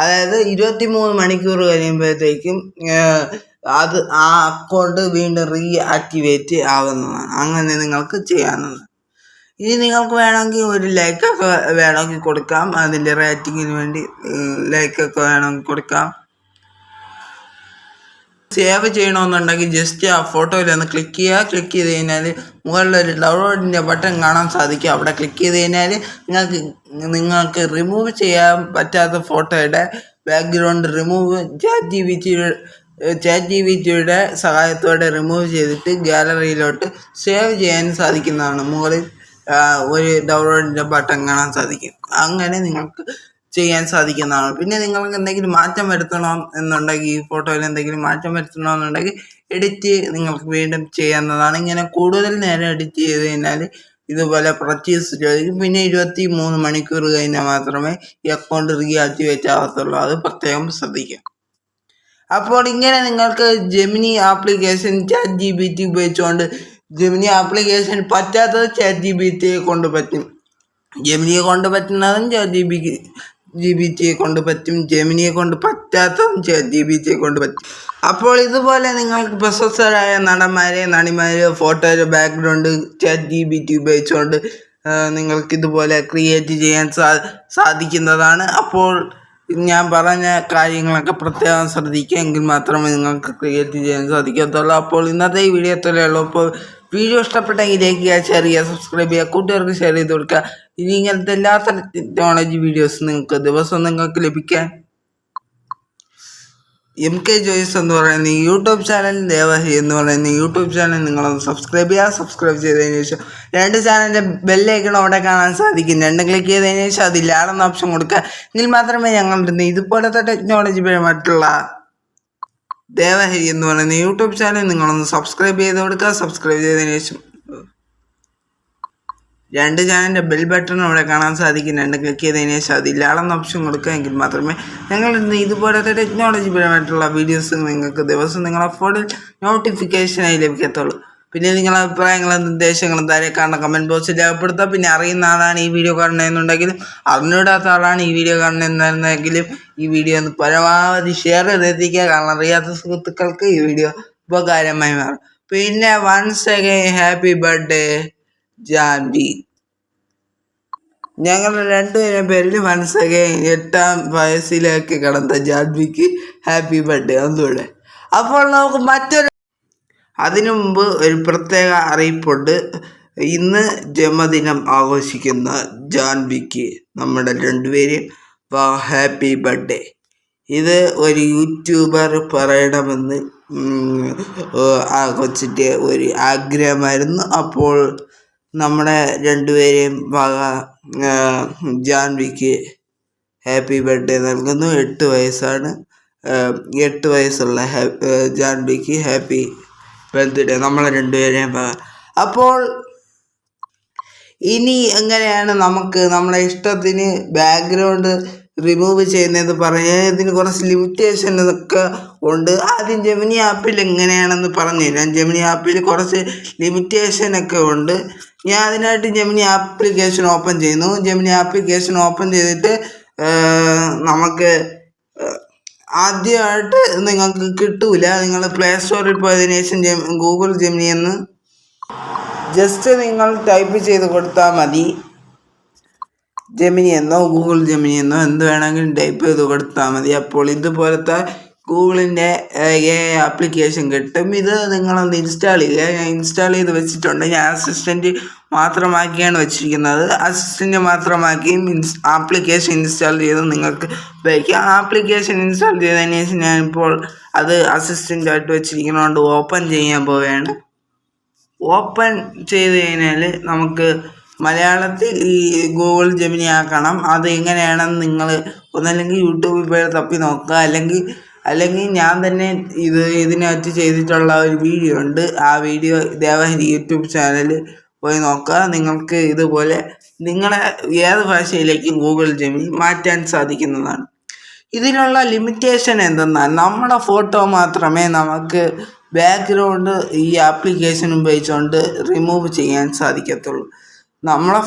അതായത് 23 മണിക്കൂർ കഴിയുമ്പോഴത്തേക്കും അത് ആ അക്കൗണ്ട് വീണ്ടും റീആക്ടിവേറ്റ് ആവുന്നതാണ്. അങ്ങനെ നിങ്ങൾക്ക് ചെയ്യാവുന്നതാണ്. ഇനി നിങ്ങൾക്ക് വേണമെങ്കിൽ ഒരു ലൈക്കൊക്കെ വേണമെങ്കിൽ കൊടുക്കാം. അതിൻ്റെ റേറ്റിങ്ങിന് വേണ്ടി ലൈക്കൊക്കെ വേണമെങ്കിൽ കൊടുക്കാം. സേവ് ചെയ്യണമെന്നുണ്ടെങ്കിൽ ജസ്റ്റ് ആ ഫോട്ടോയിൽ ഒന്ന് ക്ലിക്ക് ചെയ്ത് കഴിഞ്ഞാൽ മുകളിലൊരു ഡൗൺലോഡിൻ്റെ ബട്ടൺ കാണാൻ സാധിക്കും. അവിടെ ക്ലിക്ക് ചെയ്ത് കഴിഞ്ഞാൽ നിങ്ങൾക്ക് റിമൂവ് ചെയ്യാൻ പറ്റാത്ത ഫോട്ടോയുടെ ബാക്ക്ഗ്രൗണ്ട് റിമൂവ് ChatGPTയുടെ സഹായത്തോടെ റിമൂവ് ചെയ്തിട്ട് ഗാലറിയിലോട്ട് സേവ് ചെയ്യാൻ സാധിക്കുന്നതാണ്. മുകളിൽ ഒരു ഡൗൺലോഡിൻ്റെ ബട്ടൺ കാണാൻ സാധിക്കും. അങ്ങനെ നിങ്ങൾക്ക് ചെയ്യാൻ സാധിക്കുന്നതാണ്. പിന്നെ നിങ്ങൾക്ക് എന്തെങ്കിലും മാറ്റം വരുത്തണം എന്നുണ്ടെങ്കിൽ, ഈ ഫോട്ടോയിൽ എന്തെങ്കിലും മാറ്റം വരുത്തണമെന്നുണ്ടെങ്കിൽ എഡിറ്റ് നിങ്ങൾക്ക് വീണ്ടും ചെയ്യാവുന്നതാണ്. ഇങ്ങനെ കൂടുതൽ നേരം എഡിറ്റ് ചെയ്ത് കഴിഞ്ഞാൽ ഇതുപോലെ പർച്ചേസ് ചോദിക്കും. പിന്നെ 23 മണിക്കൂർ കഴിഞ്ഞാൽ മാത്രമേ ഈ അക്കൗണ്ട് റീആക്ടിവേറ്റ് ആവത്തുള്ളൂ. അത് പ്രത്യേകം ശ്രദ്ധിക്കുക. അപ്പോൾ ഇങ്ങനെ നിങ്ങൾക്ക് ജെമിനി ആപ്ലിക്കേഷൻ ChatGPT ഉപയോഗിച്ചുകൊണ്ട് ജെമിനി ആപ്ലിക്കേഷൻ പറ്റാത്തത് ChatGPTയെ കൊണ്ട് പറ്റും. ജെമിനിയെ കൊണ്ട് പറ്റുന്നതും ChatGPTയെ കൊണ്ട് പറ്റും. ജെമിനിയെ കൊണ്ട് പറ്റാത്തതും ChatGPTയെ കൊണ്ട് പറ്റും. അപ്പോൾ ഇതുപോലെ നിങ്ങൾക്ക് പ്രശസ്തരായ നടിമാരെ ഫോട്ടോയുടെ ബാക്ക്ഗ്രൗണ്ട് ChatGPT ഉപയോഗിച്ചുകൊണ്ട് നിങ്ങൾക്കിതുപോലെ ക്രിയേറ്റ് ചെയ്യാൻ സാധിക്കുന്നതാണ്. അപ്പോൾ ഞാൻ പറഞ്ഞ കാര്യങ്ങളൊക്കെ പ്രത്യേകം ശ്രദ്ധിക്കുക, എങ്കിൽ മാത്രമേ നിങ്ങൾക്ക് ക്രിയേറ്റ് ചെയ്യാൻ സാധിക്കത്തുള്ളൂ. അപ്പോൾ ഇന്നത്തെ ഈ വീഡിയോ ഇത്രയേ ഉള്ളൂ. അപ്പോൾ വീഡിയോ ഇഷ്ടപ്പെട്ടെങ്കിൽ ലൈക്ക് ചെയ്യുക, ഷെയർ ചെയ്യുക, സബ്സ്ക്രൈബ് ചെയ്യുക, കൂട്ടുകാർക്ക് ഷെയർ ചെയ്ത് കൊടുക്കുക. ഇനി ഇങ്ങനത്തെ എല്ലാ ടെക്നോളജി വീഡിയോസ് നിങ്ങൾക്ക് ദിവസവും നിങ്ങൾക്ക് ലഭിക്കാൻ MK ജോയ്സ് എന്ന് പറയുന്ന യൂട്യൂബ് ചാനൽ, ദേവഹരി എന്ന് പറയുന്ന യൂട്യൂബ് ചാനൽ നിങ്ങളൊന്ന് സബ്സ്ക്രൈബ് ചെയ്യുക. സബ്സ്ക്രൈബ് ചെയ്തതിന് ശേഷം രണ്ട് ചാനലിൻ്റെ ബെല്ലൈക്കൺ അവിടെ കാണാൻ സാധിക്കും. രണ്ടും ക്ലിക്ക് ചെയ്തതിന് ശേഷം അതിൽ ആളെന്ന ഓപ്ഷൻ കൊടുക്കുക. എങ്കിൽ മാത്രമേ ഞങ്ങളുടെ ഇതുപോലത്തെ ടെക്നോളജിപരമായിട്ടുള്ള ദേവഹരി എന്ന് പറയുന്ന യൂട്യൂബ് ചാനൽ നിങ്ങളൊന്ന് സബ്സ്ക്രൈബ് ചെയ്ത് കൊടുക്കുക. സബ്സ്ക്രൈബ് ചെയ്തതിന് ശേഷം രണ്ട് ചാനലിൻ്റെ ബെൽ ബട്ടൺ അവിടെ കാണാൻ സാധിക്കും. രണ്ട് ക്ലിക്ക് ചെയ്തതിന് ശേഷം അതിൽ ആളെന്ന ഓപ്ഷൻ കൊടുക്കുക. എങ്കിൽ മാത്രമേ ഞങ്ങൾ ഇതുപോലത്തെ ടെക്നോളജിപരമായിട്ടുള്ള വീഡിയോസ് നിങ്ങൾക്ക് ദിവസം നിങ്ങളുടെ ഫോണിൽ നോട്ടിഫിക്കേഷനായി ലഭിക്കത്തുള്ളൂ. പിന്നെ നിങ്ങളുടെ അഭിപ്രായങ്ങളും നിർദ്ദേശങ്ങളും താഴെ കാണുന്ന കമൻറ്റ് ബോക്സിൽ രേഖപ്പെടുത്തുക. പിന്നെ അറിയുന്ന ആളാണ് ഈ വീഡിയോ കാണുന്നതെന്നുണ്ടെങ്കിലും അറിഞ്ഞിടാത്ത ആളാണ് ഈ വീഡിയോ കാണുന്നതെന്നുണ്ടെങ്കിലും ഈ വീഡിയോ ഒന്ന് പരമാവധി ഷെയർ ചെയ്തെത്തിക്കുക. കാരണം അറിയാത്ത സുഹൃത്തുക്കൾക്ക് ഈ വീഡിയോ ഉപകാരമായി മാറും. പിന്നെ once again happy birthday Janvi. ഞങ്ങൾ രണ്ടുപേരും പേരിൽ വൺസ് അഗൈൻ 8ാം വയസ്സിലേക്ക് കടന്ന ജാൻവിക്ക് ഹാപ്പി ബർത്ത്ഡേ ഒന്നുകൂടെ. അപ്പോൾ നമുക്ക് അതിനു മുമ്പ് ഒരു പ്രത്യേക അറിയിപ്പുണ്ട്. ഇന്ന് ജന്മദിനം ആഘോഷിക്കുന്ന ജാൻവിക്ക് നമ്മുടെ രണ്ടുപേരും ഹാപ്പി ബർത്ത്ഡേ. ഇത് ഒരു യൂട്യൂബർ പറയണമെന്ന് ആ കൊച്ചിൻ്റെ ഒരു ആഗ്രഹമായിരുന്നു. അപ്പോൾ നമ്മുടെ രണ്ടുപേരെയും ജാൻവിക്ക് ഹാപ്പി ബർത്ത്ഡേ നൽകുന്നു. 8 വയസ്സാണ്. 8 വയസ്സുള്ള ജാൻവിക്ക് ഹാപ്പി ബർത്ത്ഡേ നമ്മളെ രണ്ടുപേരെയും അപ്പോൾ ഇനി എങ്ങനെയാണ് നമുക്ക് നമ്മളെ ഇഷ്ടത്തിന് ബാക്ക്ഗ്രൗണ്ട് റിമൂവ് ചെയ്യുന്നതെന്ന് പറഞ്ഞാൽ ഇതിന് കുറച്ച് ലിമിറ്റേഷൻ ഒക്കെ ഉണ്ട്. ആദ്യം ജെമിനി ആപ്പിൽ എങ്ങനെയാണെന്ന് പറഞ്ഞുതരാം. ജെമിനി ആപ്പിൽ കുറച്ച് ലിമിറ്റേഷനൊക്കെ ഉണ്ട്. ഞാൻ അതിനായിട്ട് ജെമിനി ആപ്ലിക്കേഷൻ ഓപ്പൺ ചെയ്യുന്നു. ജെമിനി ആപ്ലിക്കേഷൻ ഓപ്പൺ ചെയ്തിട്ട് നമുക്ക് ആദ്യമായിട്ട് നിങ്ങൾക്ക് കിട്ടൂല. നിങ്ങൾ പ്ലേ സ്റ്റോറിൽ പോയതിനു ശേഷം ഗൂഗിൾ ജെമിനി എന്ന് ജസ്റ്റ് നിങ്ങൾ ടൈപ്പ് ചെയ്ത് കൊടുത്താൽ മതി. ജെമിനി എന്നോ ഗൂഗിൾ ജെമിനി എന്നോ എന്ത് വേണമെങ്കിലും ടൈപ്പ് ചെയ്ത് കൊടുത്താൽ മതി. അപ്പോൾ ഇതുപോലത്തെ ഗൂഗിളിൻ്റെ ആപ്ലിക്കേഷൻ കിട്ടും. ഇത് നിങ്ങളൊന്ന് ഇൻസ്റ്റാൾ ചെയ്യുക. ഞാൻ ഇൻസ്റ്റാൾ ചെയ്ത് വെച്ചിട്ടുണ്ട്. ഞാൻ അസിസ്റ്റൻറ്റ് മാത്രമാക്കിയാണ് വെച്ചിരിക്കുന്നത്. അസിസ്റ്റൻറ്റ് മാത്രമാക്കിയും ആപ്ലിക്കേഷൻ ഇൻസ്റ്റാൾ ചെയ്ത് നിങ്ങൾക്ക് ഉപയോഗിക്കാം. ആപ്ലിക്കേഷൻ ഇൻസ്റ്റാൾ ചെയ്തതിന് ശേഷം ഞാനിപ്പോൾ അത് അസിസ്റ്റൻ്റായിട്ട് വെച്ചിരിക്കുന്നതുകൊണ്ട് ഓപ്പൺ ചെയ്യാൻ പോവുകയാണ്. ഓപ്പൺ ചെയ്ത് കഴിഞ്ഞാൽ നമുക്ക് മലയാളത്തിൽ ഈ ഗൂഗിൾ ജെമിനി ആക്കണം. അത് എങ്ങനെയാണെന്ന് നിങ്ങൾ ഒന്നല്ലെങ്കിൽ യൂട്യൂബിൽ പോയി തപ്പി നോക്കുക. അല്ലെങ്കിൽ ഞാൻ തന്നെ ഇതിനകത്ത് ചെയ്തിട്ടുള്ള ഒരു വീഡിയോ ഉണ്ട്. ആ വീഡിയോ ദേവഹരി യൂട്യൂബ് ചാനൽ പോയി നോക്കുക. നിങ്ങൾക്ക് ഇതുപോലെ നിങ്ങളെ ഏത് ഭാഷയിലേക്കും ഗൂഗിൾ ജെമിനി മാറ്റാൻ സാധിക്കുന്നതാണ്. ഇതിനുള്ള ലിമിറ്റേഷൻ എന്തെന്നാൽ നമ്മുടെ ഫോട്ടോ മാത്രമേ നമുക്ക് ബാക്ക്ഗ്രൗണ്ട് ഈ ആപ്ലിക്കേഷൻ ഉപയോഗിച്ചുകൊണ്ട് റിമൂവ് ചെയ്യാൻ സാധിക്കത്തുള്ളൂ. നമ്മളെ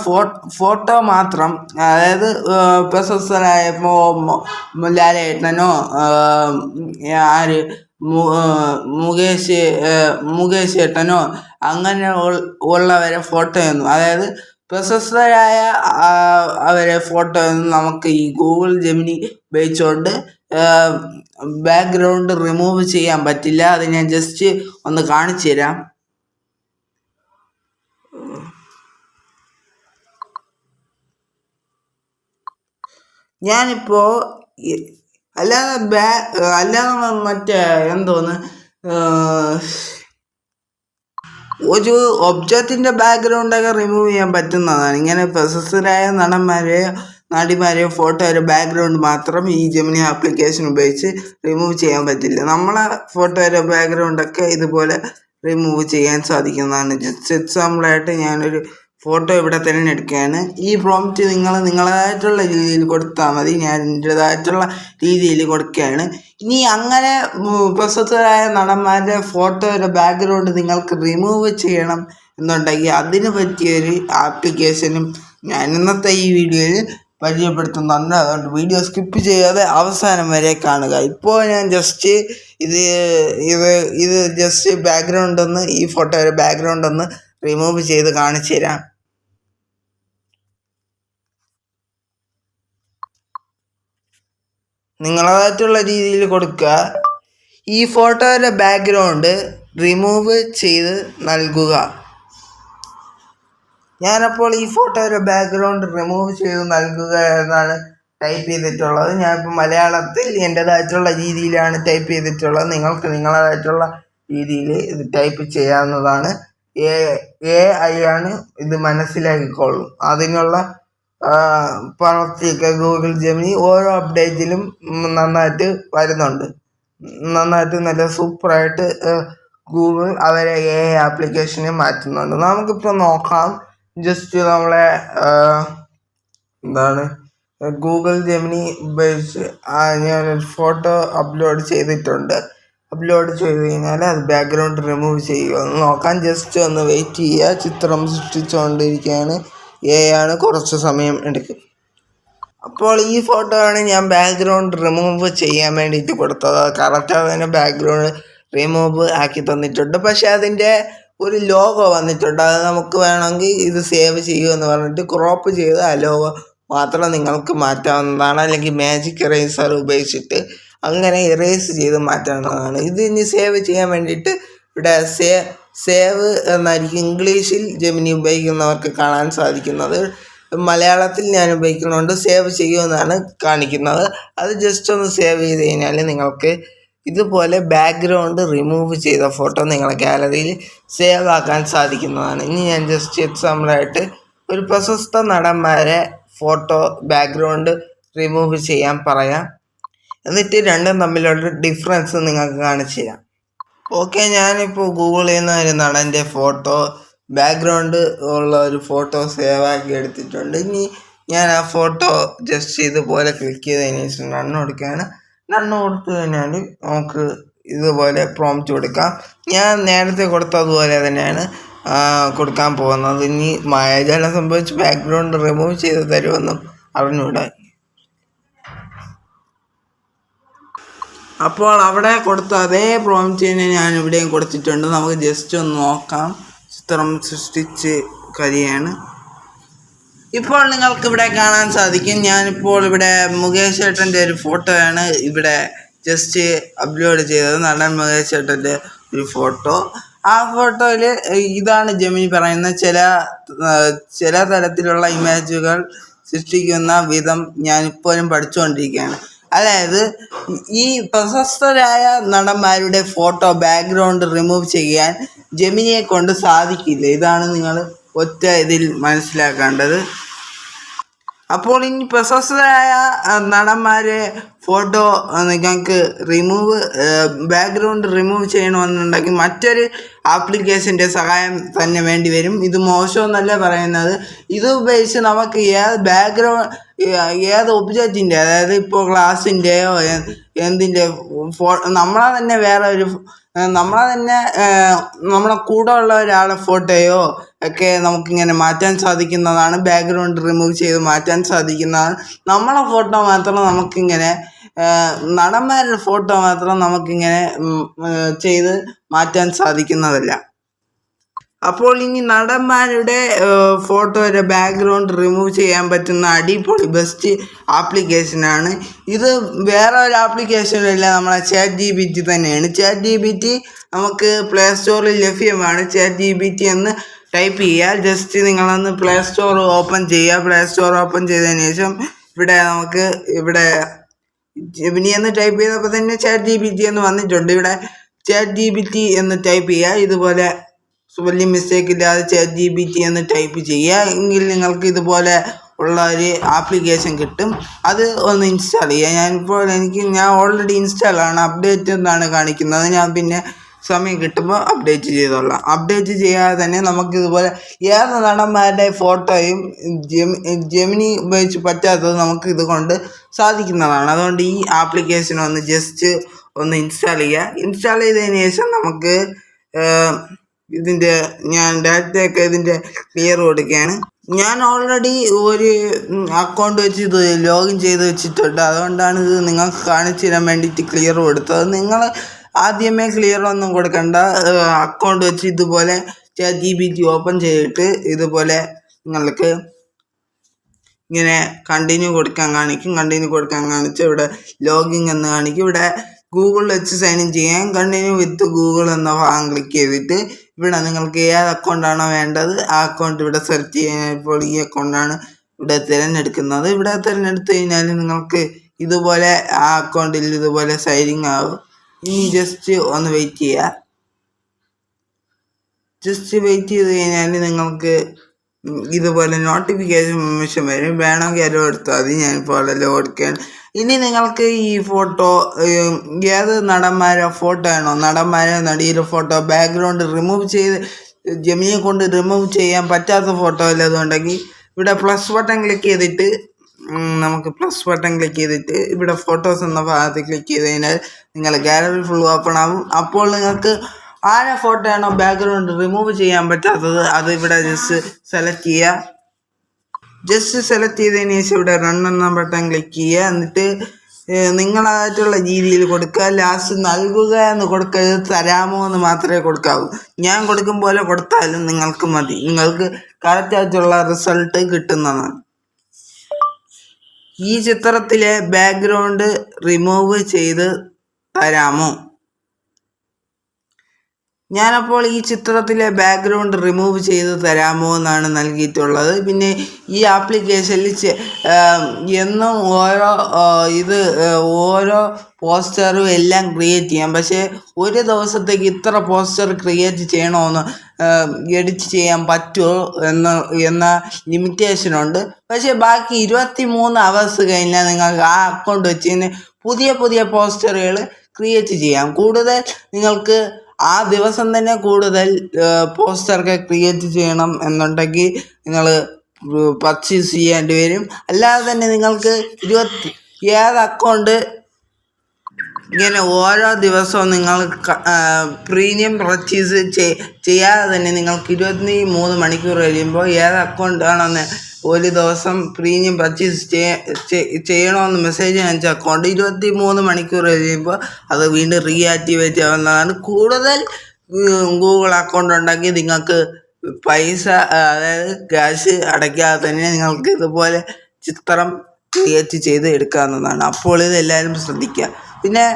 ഫോട്ടോ മാത്രം, അതായത് പ്രശസ്തനായ ലാലേട്ടനോ മുകേഷ് ഏട്ടനോ അങ്ങനെ ഉള്ളവരെ ഫോട്ടോയൊന്നും, അതായത് പ്രശസ്തരായ അവരെ ഫോട്ടോയൊന്നും നമുക്ക് ഈ ഗൂഗിൾ ജെമിനി ഉപയോഗിച്ചുകൊണ്ട് ബാക്ക്ഗ്രൗണ്ട് റിമൂവ് ചെയ്യാൻ പറ്റില്ല. അത് ഞാൻ ജസ്റ്റ് ഒന്ന് കാണിച്ചു തരാം. ഞാനിപ്പോൾ അല്ലാതെ മറ്റേ എന്തോന്ന് ഒരു ഒബ്ജക്റ്റിൻ്റെ ബാക്ക്ഗ്രൗണ്ടൊക്കെ റിമൂവ് ചെയ്യാൻ പറ്റുന്നതാണ്. ഇങ്ങനെ പ്രശസ്തരായ നടന്മാരെയോ നടിമാരെയോ ഫോട്ടോയുടെ ബാക്ക്ഗ്രൗണ്ട് മാത്രം ഈ ജെമിനി ആപ്ലിക്കേഷൻ ഉപയോഗിച്ച് റിമൂവ് ചെയ്യാൻ പറ്റില്ല. നമ്മളെ ഫോട്ടോയുടെ ബാക്ക്ഗ്രൗണ്ടൊക്കെ ഇതുപോലെ റിമൂവ് ചെയ്യാൻ സാധിക്കുന്നതാണ്. ജസ്റ്റ് എക്സാമ്പിളായിട്ട് ഞാനൊരു ഫോട്ടോ ഇവിടെ തന്നെ എടുക്കുകയാണ്. ഈ പ്രോംപ്റ്റ് നിങ്ങൾ നിങ്ങളതായിട്ടുള്ള രീതിയിൽ കൊടുത്താൽ മതി. ഞാൻ എൻ്റേതായിട്ടുള്ള രീതിയിൽ കൊടുക്കുകയാണ്. ഇനി അങ്ങനെ പ്രശസ്തരായ നടന്മാരുടെ ഫോട്ടോയുടെ ബാക്ക്ഗ്രൗണ്ട് നിങ്ങൾക്ക് റിമൂവ് ചെയ്യണം എന്നുണ്ടെങ്കിൽ അതിന് പറ്റിയൊരു ആപ്ലിക്കേഷനും ഞാൻ ഇന്നത്തെ ഈ വീഡിയോയിൽ പരിചയപ്പെടുത്തുന്നുണ്ട്. അതുകൊണ്ട് വീഡിയോ സ്കിപ്പ് ചെയ്യാതെ അവസാനം വരെ കാണുക. ഇപ്പോൾ ഞാൻ ജസ്റ്റ് ഇത് ജസ്റ്റ് ബാക്ക്ഗ്രൗണ്ട് ഒന്ന്, ഈ ഫോട്ടോയുടെ ബാക്ക്ഗ്രൗണ്ട് ഒന്ന് റിമൂവ് ചെയ്ത് കാണിച്ചു തരാം. നിങ്ങളതായിട്ടുള്ള രീതിയിൽ കൊടുക്കുക. ഈ ഫോട്ടോയുടെ ബാക്ക്ഗ്രൗണ്ട് റിമൂവ് ചെയ്ത് നൽകുക. ഞാനപ്പോൾ ഈ ഫോട്ടോയുടെ ബാക്ക്ഗ്രൗണ്ട് റിമൂവ് ചെയ്ത് നൽകുക എന്നാണ് ടൈപ്പ് ചെയ്തിട്ടുള്ളത്. ഞാനിപ്പോൾ മലയാളത്തിൽ എൻ്റേതായിട്ടുള്ള രീതിയിലാണ് ടൈപ്പ് ചെയ്തിട്ടുള്ളത്. നിങ്ങൾക്ക് നിങ്ങളതായിട്ടുള്ള രീതിയിൽ ഇത് ടൈപ്പ് ചെയ്യാവുന്നതാണ്. AI ആണ് ഇത് മനസ്സിലാക്കിക്കോളും. അതിനുള്ള പ്രവർത്തിയൊക്കെ ഗൂഗിൾ ജെമിനി ഓരോ അപ്ഡേറ്റിലും നന്നായിട്ട് വരുന്നുണ്ട്. നന്നായിട്ട് നല്ല സൂപ്പറായിട്ട് ഗൂഗിൾ അവരെ AI ആപ്ലിക്കേഷനെ മാറ്റുന്നുണ്ട്. നമുക്കിപ്പോൾ നോക്കാം. ജസ്റ്റ് നമ്മളെ ഗൂഗിൾ ജെമിനി ഉപയോഗിച്ച് ഞാനൊരു ഫോട്ടോ അപ്ലോഡ് ചെയ്തിട്ടുണ്ട്. അപ്ലോഡ് ചെയ്ത് കഴിഞ്ഞാൽ അത് ബാക്ക്ഗ്രൗണ്ട് റിമൂവ് ചെയ്യുമെന്ന് നോക്കാം. ജസ്റ്റ് ഒന്ന് വെയിറ്റ് ചെയ്യുക. ചിത്രം സൃഷ്ടിച്ചുകൊണ്ടിരിക്കുകയാണ്. ആണ് കുറച്ച് സമയം എടുക്കും. അപ്പോൾ ഈ ഫോട്ടോ ആണ് ഞാൻ ബാക്ക്ഗ്രൗണ്ട് റിമൂവ് ചെയ്യാൻ വേണ്ടിയിട്ട് കൊടുത്തത്. കറക്റ്റാണ് തന്നെ ബാക്ക്ഗ്രൗണ്ട് റിമൂവ് ആക്കി തന്നിട്ടുണ്ട്. പക്ഷെ അതിൻ്റെ ഒരു ലോഗോ വന്നിട്ടുണ്ട്. അത് നമുക്ക് വേണമെങ്കിൽ ഇത് സേവ് ചെയ്യുമെന്ന് പറഞ്ഞിട്ട് ക്രോപ്പ് ചെയ്ത് ആ ലോഗോ മാത്രം നിങ്ങൾക്ക് മാറ്റാവുന്നതാണ്. അല്ലെങ്കിൽ മാജിക് ഇറേസർ ഉപയോഗിച്ചിട്ട് അങ്ങനെ ഇറേസ് ചെയ്ത് മാറ്റാവുന്നതാണ്. ഇത് ഇനി സേവ് ചെയ്യാൻ വേണ്ടിയിട്ട് ഇവിടെ സേവ് എന്നായിരിക്കും ഇംഗ്ലീഷിൽ ജെമിനി ഉപയോഗിക്കുന്നവർക്ക് കാണാൻ സാധിക്കുന്നത്. മലയാളത്തിൽ ഞാൻ ഉപയോഗിക്കുന്നുണ്ട് സേവ് ചെയ്യുമെന്നാണ് കാണിക്കുന്നത്. അത് ജസ്റ്റ് ഒന്ന് സേവ് ചെയ്ത് കഴിഞ്ഞാൽ നിങ്ങൾക്ക് ഇതുപോലെ ബാക്ക്ഗ്രൗണ്ട് റിമൂവ് ചെയ്ത ഫോട്ടോ നിങ്ങളുടെ ഗാലറിയിൽ സേവ് ആക്കാൻ സാധിക്കുന്നതാണ്. ഇനി ഞാൻ ജസ്റ്റ് എക്സാമ്പിളായിട്ട് ഒരു പ്രശസ്ത നടന്മാരെ ഫോട്ടോ ബാക്ക്ഗ്രൗണ്ട് റിമൂവ് ചെയ്യാൻ പറയാം. എന്നിട്ട് രണ്ടും തമ്മിലുള്ള ഡിഫറൻസ് നിങ്ങൾക്ക് കാണിച്ചു തരാം. ഓക്കെ, ഞാനിപ്പോൾ ഗൂഗിളിൽ നിന്ന് ഒരു നടൻ്റെ ഫോട്ടോ ബാക്ക്ഗ്രൗണ്ട് ഉള്ള ഒരു ഫോട്ടോ സേവ് ആക്കി എടുത്തിട്ടുണ്ട്. ഇനി ഞാൻ ആ ഫോട്ടോ ജസ്റ്റ് ഇതുപോലെ ക്ലിക്ക് ചെയ്തതിന് ശേഷം നണ്ണ് കൊടുക്കുകയാണ്. നണ്ണ് കൊടുത്തു കഴിഞ്ഞാൽ നമുക്ക് ഇതുപോലെ പ്രോംപ്റ്റ് കൊടുക്കാം. ഞാൻ നേരത്തെ കൊടുത്തതുപോലെ തന്നെയാണ് കൊടുക്കാൻ പോകുന്നത്. ഇനി മായാജാലം സംഭവിച്ച് ബാക്ക്ഗ്രൗണ്ട് റിമൂവ് ചെയ്ത് തരുമെന്നും അറിഞ്ഞൂടാ. അപ്പോൾ അവിടെ കൊടുത്ത അതേ പ്രോംപ്റ്റ് തന്നെ ഞാൻ ഇവിടെയും കൊടുത്തിട്ടുണ്ട്. നമുക്ക് ജസ്റ്റ് ഒന്ന് നോക്കാം. ചിത്രം സൃഷ്ടിച്ച് കഴിയാണ്. ഇപ്പോൾ നിങ്ങൾക്ക് ഇവിടെ കാണാൻ സാധിക്കും. ഞാനിപ്പോൾ ഇവിടെ മുകേഷ് ചേട്ടൻ്റെ ഒരു ഫോട്ടോയാണ് ഇവിടെ ജസ്റ്റ് അപ്ലോഡ് ചെയ്തത്. നടൻ മുകേഷ് ചേട്ടൻ്റെ ഒരു ഫോട്ടോ. ആ ഫോട്ടോയിൽ ഇതാണ് ജെമിനി പറയുന്ന ചില തരത്തിലുള്ള ഇമേജുകൾ സൃഷ്ടിക്കുന്ന വിധം ഞാനിപ്പോഴും പഠിച്ചുകൊണ്ടിരിക്കുകയാണ്. അതായത് ഈ പ്രശസ്തരായ നടന്മാരുടെ ഫോട്ടോ ബാക്ക്ഗ്രൗണ്ട് റിമൂവ് ചെയ്യാൻ ജെമിനിയെ കൊണ്ട് സാധിക്കില്ല. ഇതാണ് നിങ്ങൾ ഒറ്റ ഇതിൽ മനസ്സിലാക്കേണ്ടത്. അപ്പോൾ ഇനി പ്രശസ്തരായ നടന്മാരെ ഫോട്ടോ നിങ്ങൾക്ക് ബാക്ക്ഗ്രൗണ്ട് റിമൂവ് ചെയ്യണമെന്നുണ്ടെങ്കിൽ മറ്റൊരു ആപ്ലിക്കേഷൻ്റെ സഹായം തന്നെ വേണ്ടി വരും. ഇത് മോശമെന്നല്ല പറയുന്നത്. ഇത് ഉപയോഗിച്ച് നമുക്ക് ഏത് ഒബ്ജക്റ്റിൻ്റെ, അതായത് ഇപ്പോൾ ഗ്ലാസിൻ്റെയോ എന്തിൻ്റെ നമ്മളെ തന്നെ നമ്മളെ കൂടെ ഉള്ള ഒരാളെ ഫോട്ടോയോ ഒക്കെ നമുക്കിങ്ങനെ മാറ്റാൻ സാധിക്കുന്നതാണ്. ബാക്ക്ഗ്രൗണ്ട് റിമൂവ് ചെയ്ത് മാറ്റാൻ സാധിക്കുന്നതാണ്. നമ്മളെ ഫോട്ടോ മാത്രം നമുക്കിങ്ങനെ നടന്മാരുടെ ഫോട്ടോ മാത്രം നമുക്കിങ്ങനെ ചെയ്ത് മാറ്റാൻ സാധിക്കുന്നതല്ല. അപ്പോൾ ഇനി നടന്മാരുടെ ഫോട്ടോയുടെ ബാക്ക്ഗ്രൗണ്ട് റിമൂവ് ചെയ്യാൻ പറ്റുന്ന അടിപൊളി ബെസ്റ്റ് ആപ്ലിക്കേഷനാണ് ഇത്. വേറെ ഒരു ആപ്ലിക്കേഷനില്ല, നമ്മളെ ChatGPT തന്നെയാണ്. ChatGPT നമുക്ക് പ്ലേ സ്റ്റോറിൽ ലഭ്യമാണ്. ChatGPT എന്ന് ടൈപ്പ് ചെയ്യുക. ജസ്റ്റ് നിങ്ങളൊന്ന് പ്ലേ സ്റ്റോർ ഓപ്പൺ ചെയ്യുക. പ്ലേ സ്റ്റോർ ഓപ്പൺ ചെയ്തതിന് ശേഷം ഇവിടെ ജെമിനി എന്ന് ടൈപ്പ് ചെയ്തപ്പോൾ തന്നെ ChatGPT എന്ന് വന്നിട്ടുണ്ട്. ഇവിടെ ChatGPT എന്ന് ടൈപ്പ് ചെയ്യുക. ഇതുപോലെ വലിയ മിസ്റ്റേക്ക് ഇല്ലാതെ ChatGPT എന്ന് ടൈപ്പ് ചെയ്യുക. എങ്കിൽ നിങ്ങൾക്ക് ഇതുപോലെ ഉള്ള ഒരു ആപ്ലിക്കേഷൻ കിട്ടും. അത് ഒന്ന് ഇൻസ്റ്റാൾ ചെയ്യുക. ഞാൻ ഓൾറെഡി ഇൻസ്റ്റാളാണ്. അപ്ഡേറ്റ് എന്നാണ് കാണിക്കുന്നത്. ഞാൻ പിന്നെ സമയം കിട്ടുമ്പോൾ അപ്ഡേറ്റ് ചെയ്തോളാം. അപ്ഡേറ്റ് ചെയ്യാതെ തന്നെ നമുക്കിതുപോലെ ഏത് നടന്മാരുടെ ഫോട്ടോയും ജെമിനി ഉപയോഗിച്ച് പറ്റാത്തത് നമുക്ക് ഇതുകൊണ്ട് സാധിക്കുന്നതാണ്. അതുകൊണ്ട് ഈ ആപ്ലിക്കേഷൻ ഒന്ന് ഇൻസ്റ്റാൾ ചെയ്യുക. ഇൻസ്റ്റാൾ ചെയ്തതിന് ശേഷം നമുക്ക് ഞാൻ ഡാറ്റയൊക്കെ ഇതിൻ്റെ ക്ലിയർ കൊടുക്കുകയാണ്. ഞാൻ ഓൾറെഡി ഒരു അക്കൗണ്ട് വെച്ച് ഇത് ലോഗിൻ ചെയ്ത് വെച്ചിട്ടുണ്ട്. അതുകൊണ്ടാണ് ഇത് നിങ്ങൾക്ക് കാണിച്ചു തരാൻ വേണ്ടിയിട്ട് ക്ലിയർ കൊടുത്തത്. നിങ്ങൾ ആദ്യമേ ക്ലിയർ ഒന്നും കൊടുക്കണ്ട. അക്കൗണ്ട് വെച്ച് ഇതുപോലെ ChatGPT ഓപ്പൺ ചെയ്തിട്ട് ഇതുപോലെ നിങ്ങൾക്ക് ഇങ്ങനെ കണ്ടിന്യൂ കൊടുക്കാൻ കാണിച്ച് ഇവിടെ ലോഗിൻ എന്ന് കാണിക്കും. ഇവിടെ ഗൂഗിൾ വെച്ച് സൈൻ ഇൻ ചെയ്യാൻ കണ്ടിന്യൂ വിത്ത് ഗൂഗിൾ എന്ന ഭാഗം ക്ലിക്ക് ചെയ്തിട്ട് ഇവിടെ നിങ്ങൾക്ക് ഏത് അക്കൗണ്ടാണോ വേണ്ടത് ആ അക്കൗണ്ട് ഇവിടെ സെർച്ച് ചെയ്യാൻ. ഇപ്പോൾ ഈ അക്കൗണ്ടാണ് ഇവിടെ തിരഞ്ഞെടുക്കുന്നത്. ഇവിടെ തിരഞ്ഞെടുത്ത് കഴിഞ്ഞാൽ നിങ്ങൾക്ക് ഇതുപോലെ ആ അക്കൗണ്ടിൽ ഇതുപോലെ സൈനിങ് ആവും. ഇനി ജസ്റ്റ് ഒന്ന് വെയിറ്റ് ചെയ്യുക. ജസ്റ്റ് വെയിറ്റ് ചെയ്ത് കഴിഞ്ഞാൽ നിങ്ങൾക്ക് ഇതുപോലെ നോട്ടിഫിക്കേഷൻ മെൻഷൻ വരും. വേണമെങ്കിൽ അലോ എടുത്താൽ മതി. ഞാനിപ്പോൾ അലോ കൊടുക്കുകയാണ്. ഇനി നിങ്ങൾക്ക് ഈ ഫോട്ടോ ഏത് നടന്മാരെ ഫോട്ടോ ആണോ, നടന്മാരെ നടിയുടെ ഫോട്ടോ ബാക്ക്ഗ്രൗണ്ട് റിമൂവ് ചെയ്ത് ജെമിനിയെ കൊണ്ട് റിമൂവ് ചെയ്യാൻ പറ്റാത്ത ഫോട്ടോ അല്ലതുണ്ടെങ്കിൽ ഇവിടെ പ്ലസ് ബട്ടൺ ക്ലിക്ക് ചെയ്തിട്ട് ഇവിടെ ഫോട്ടോസ് എന്ന ഭാഗത്ത് ക്ലിക്ക് ചെയ്ത് കഴിഞ്ഞാൽ നിങ്ങൾ ഗാലറി ഫുൾ ഓപ്പൺ ആവും. അപ്പോൾ നിങ്ങൾക്ക് ആരെ ഫോട്ടോ ആണോ ബാക്ക്ഗ്രൗണ്ട് റിമൂവ് ചെയ്യാൻ പറ്റാത്തത് അത് ഇവിടെ ജസ്റ്റ് സെലക്ട് ചെയ്യുക. ജസ്റ്റ് സെലക്ട് ചെയ്തതിന് ശേഷം ഇവിടെ റൺ എന്ന ബട്ടൺ ക്ലിക്ക് ചെയ്യുക. എന്നിട്ട് നിങ്ങളായിട്ടുള്ള രീതിയിൽ കൊടുക്കുക. ലാസ്റ്റ് നൽകുക എന്ന് കൊടുക്കരുത്, തരാമോ എന്ന് മാത്രമേ കൊടുക്കാവൂ. ഞാൻ കൊടുക്കും പോലെ കൊടുത്താലും നിങ്ങൾക്ക് മതി. നിങ്ങൾക്ക് കറക്റ്റായിട്ടുള്ള റിസൾട്ട് കിട്ടുന്നതാണ്. ഈ ചിത്രത്തിലെ ബാക്ക്ഗ്രൗണ്ട് റിമൂവ് ചെയ്ത് തരാമോ? ഞാനപ്പോൾ ഈ ചിത്രത്തിലെ ബാക്ക്ഗ്രൗണ്ട് റിമൂവ് ചെയ്ത് തരാമോ എന്നാണ് നൽകിയിട്ടുള്ളത്. പിന്നെ ഈ ആപ്ലിക്കേഷനിൽ എന്നും ഓരോ പോസ്റ്ററും എല്ലാം ക്രിയേറ്റ് ചെയ്യാം. പക്ഷേ ഒരു ദിവസത്തേക്ക് ഇത്ര പോസ്റ്റർ ക്രിയേറ്റ് ചെയ്യണമെന്ന് എഡിറ്റ് ചെയ്യാൻ പറ്റുമോ എന്ന ലിമിറ്റേഷനുണ്ട്. പക്ഷേ ബാക്കി 23 hours കഴിഞ്ഞാൽ നിങ്ങൾക്ക് ആ അക്കൗണ്ട് വെച്ച് പുതിയ പോസ്റ്ററുകൾ ക്രിയേറ്റ് ചെയ്യാം. കൂടുതൽ നിങ്ങൾക്ക് ആ ദിവസം തന്നെ കൂടുതൽ പോസ്റ്ററൊക്കെ ക്രിയേറ്റ് ചെയ്യണം എന്നുണ്ടെങ്കിൽ നിങ്ങൾ പർച്ചേസ് ചെയ്യേണ്ടി വരും. അല്ലാതെ തന്നെ നിങ്ങൾക്ക് ഏത് അക്കൗണ്ട് ഇങ്ങനെ ഓരോ ദിവസവും നിങ്ങൾ പ്രീമിയം പർച്ചേസ് ചെയ്യാതെ തന്നെ നിങ്ങൾക്ക് 23 മണിക്കൂർ കഴിയുമ്പോൾ ഏത് അക്കൗണ്ടാണെന്ന് ഒരു ദിവസം പ്രീമിയം പർച്ചേസ് ചെയ്യണമെന്ന് മെസ്സേജ് അയച്ച അക്കൗണ്ട് 23 മണിക്കൂർ കഴിയുമ്പോൾ അത് വീണ്ടും റീആക്ടിവേറ്റ് ആവുന്നതാണ്. കൂടുതൽ ഗൂഗിൾ അക്കൗണ്ട് ഉണ്ടെങ്കിൽ നിങ്ങൾക്ക് പൈസ, അതായത് ക്യാഷ് അടയ്ക്കാതെ തന്നെ നിങ്ങൾക്ക് ഇതുപോലെ ചിത്രം ക്രിയേറ്റ് ചെയ്ത് എടുക്കാവുന്നതാണ്. അപ്പോൾ ഇതെല്ലാവരും ശ്രദ്ധിക്കുക. പിന്നെ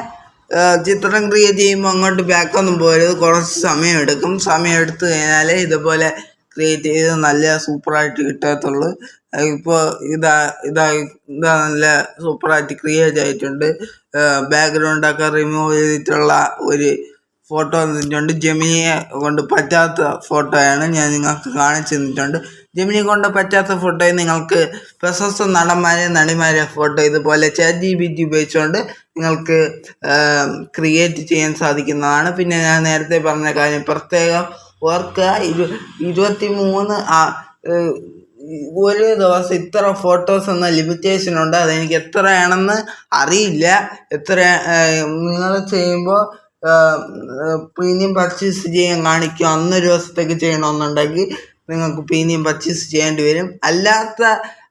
ചിത്രം ക്രിയേറ്റ് ചെയ്യുമ്പോൾ അങ്ങോട്ട് ബാക്കൊന്നും പോകരുത്, കുറച്ച് സമയം എടുക്കും. സമയം എടുത്തു കഴിഞ്ഞാൽ ഇതുപോലെ ക്രിയേറ്റ് ചെയ്ത് നല്ല സൂപ്പറായിട്ട് കിട്ടത്തുള്ളൂ. ഇപ്പോൾ ഇതാ നല്ല സൂപ്പറായിട്ട് ക്രിയേറ്റ് ആയിട്ടുണ്ട്. ബാക്ക്ഗ്രൗണ്ടൊക്കെ റിമൂവ് ചെയ്തിട്ടുള്ള ഒരു ഫോട്ടോ തന്നിട്ടുണ്ട്. ജെമിനിയെ കൊണ്ട് പറ്റാത്ത ഫോട്ടോയാണ് ഞാൻ നിങ്ങൾക്ക് കാണിച്ചു തന്നിട്ടുണ്ട്. ജെമിനിയെ കൊണ്ട് പറ്റാത്ത ഫോട്ടോയിൽ നിങ്ങൾക്ക് പ്രശസ്ത നടന്മാരെ നടിമാരെ ഫോട്ടോ ഇതുപോലെ ChatGPT ഉപയോഗിച്ചുകൊണ്ട് നിങ്ങൾക്ക് ക്രിയേറ്റ് ചെയ്യാൻ സാധിക്കുന്നതാണ്. പിന്നെ ഞാൻ നേരത്തെ പറഞ്ഞ കാര്യം പ്രത്യേകം ഓർക്കുക, 23 ഒരു ദിവസം ഇത്ര ഫോട്ടോസ് എന്ന ലിമിറ്റേഷൻ ഉണ്ട്. അതെനിക്ക് എത്രയാണെന്ന് അറിയില്ല. നിങ്ങൾ ചെയ്യുമ്പോൾ പ്രീമിയം പർച്ചേസ് ചെയ്യാൻ കാണിക്കും. അന്നൊരു ദിവസത്തേക്ക് ചെയ്യണമെന്നുണ്ടെങ്കിൽ നിങ്ങൾക്ക് പ്രീമിയം പർച്ചേസ് ചെയ്യേണ്ടി വരും.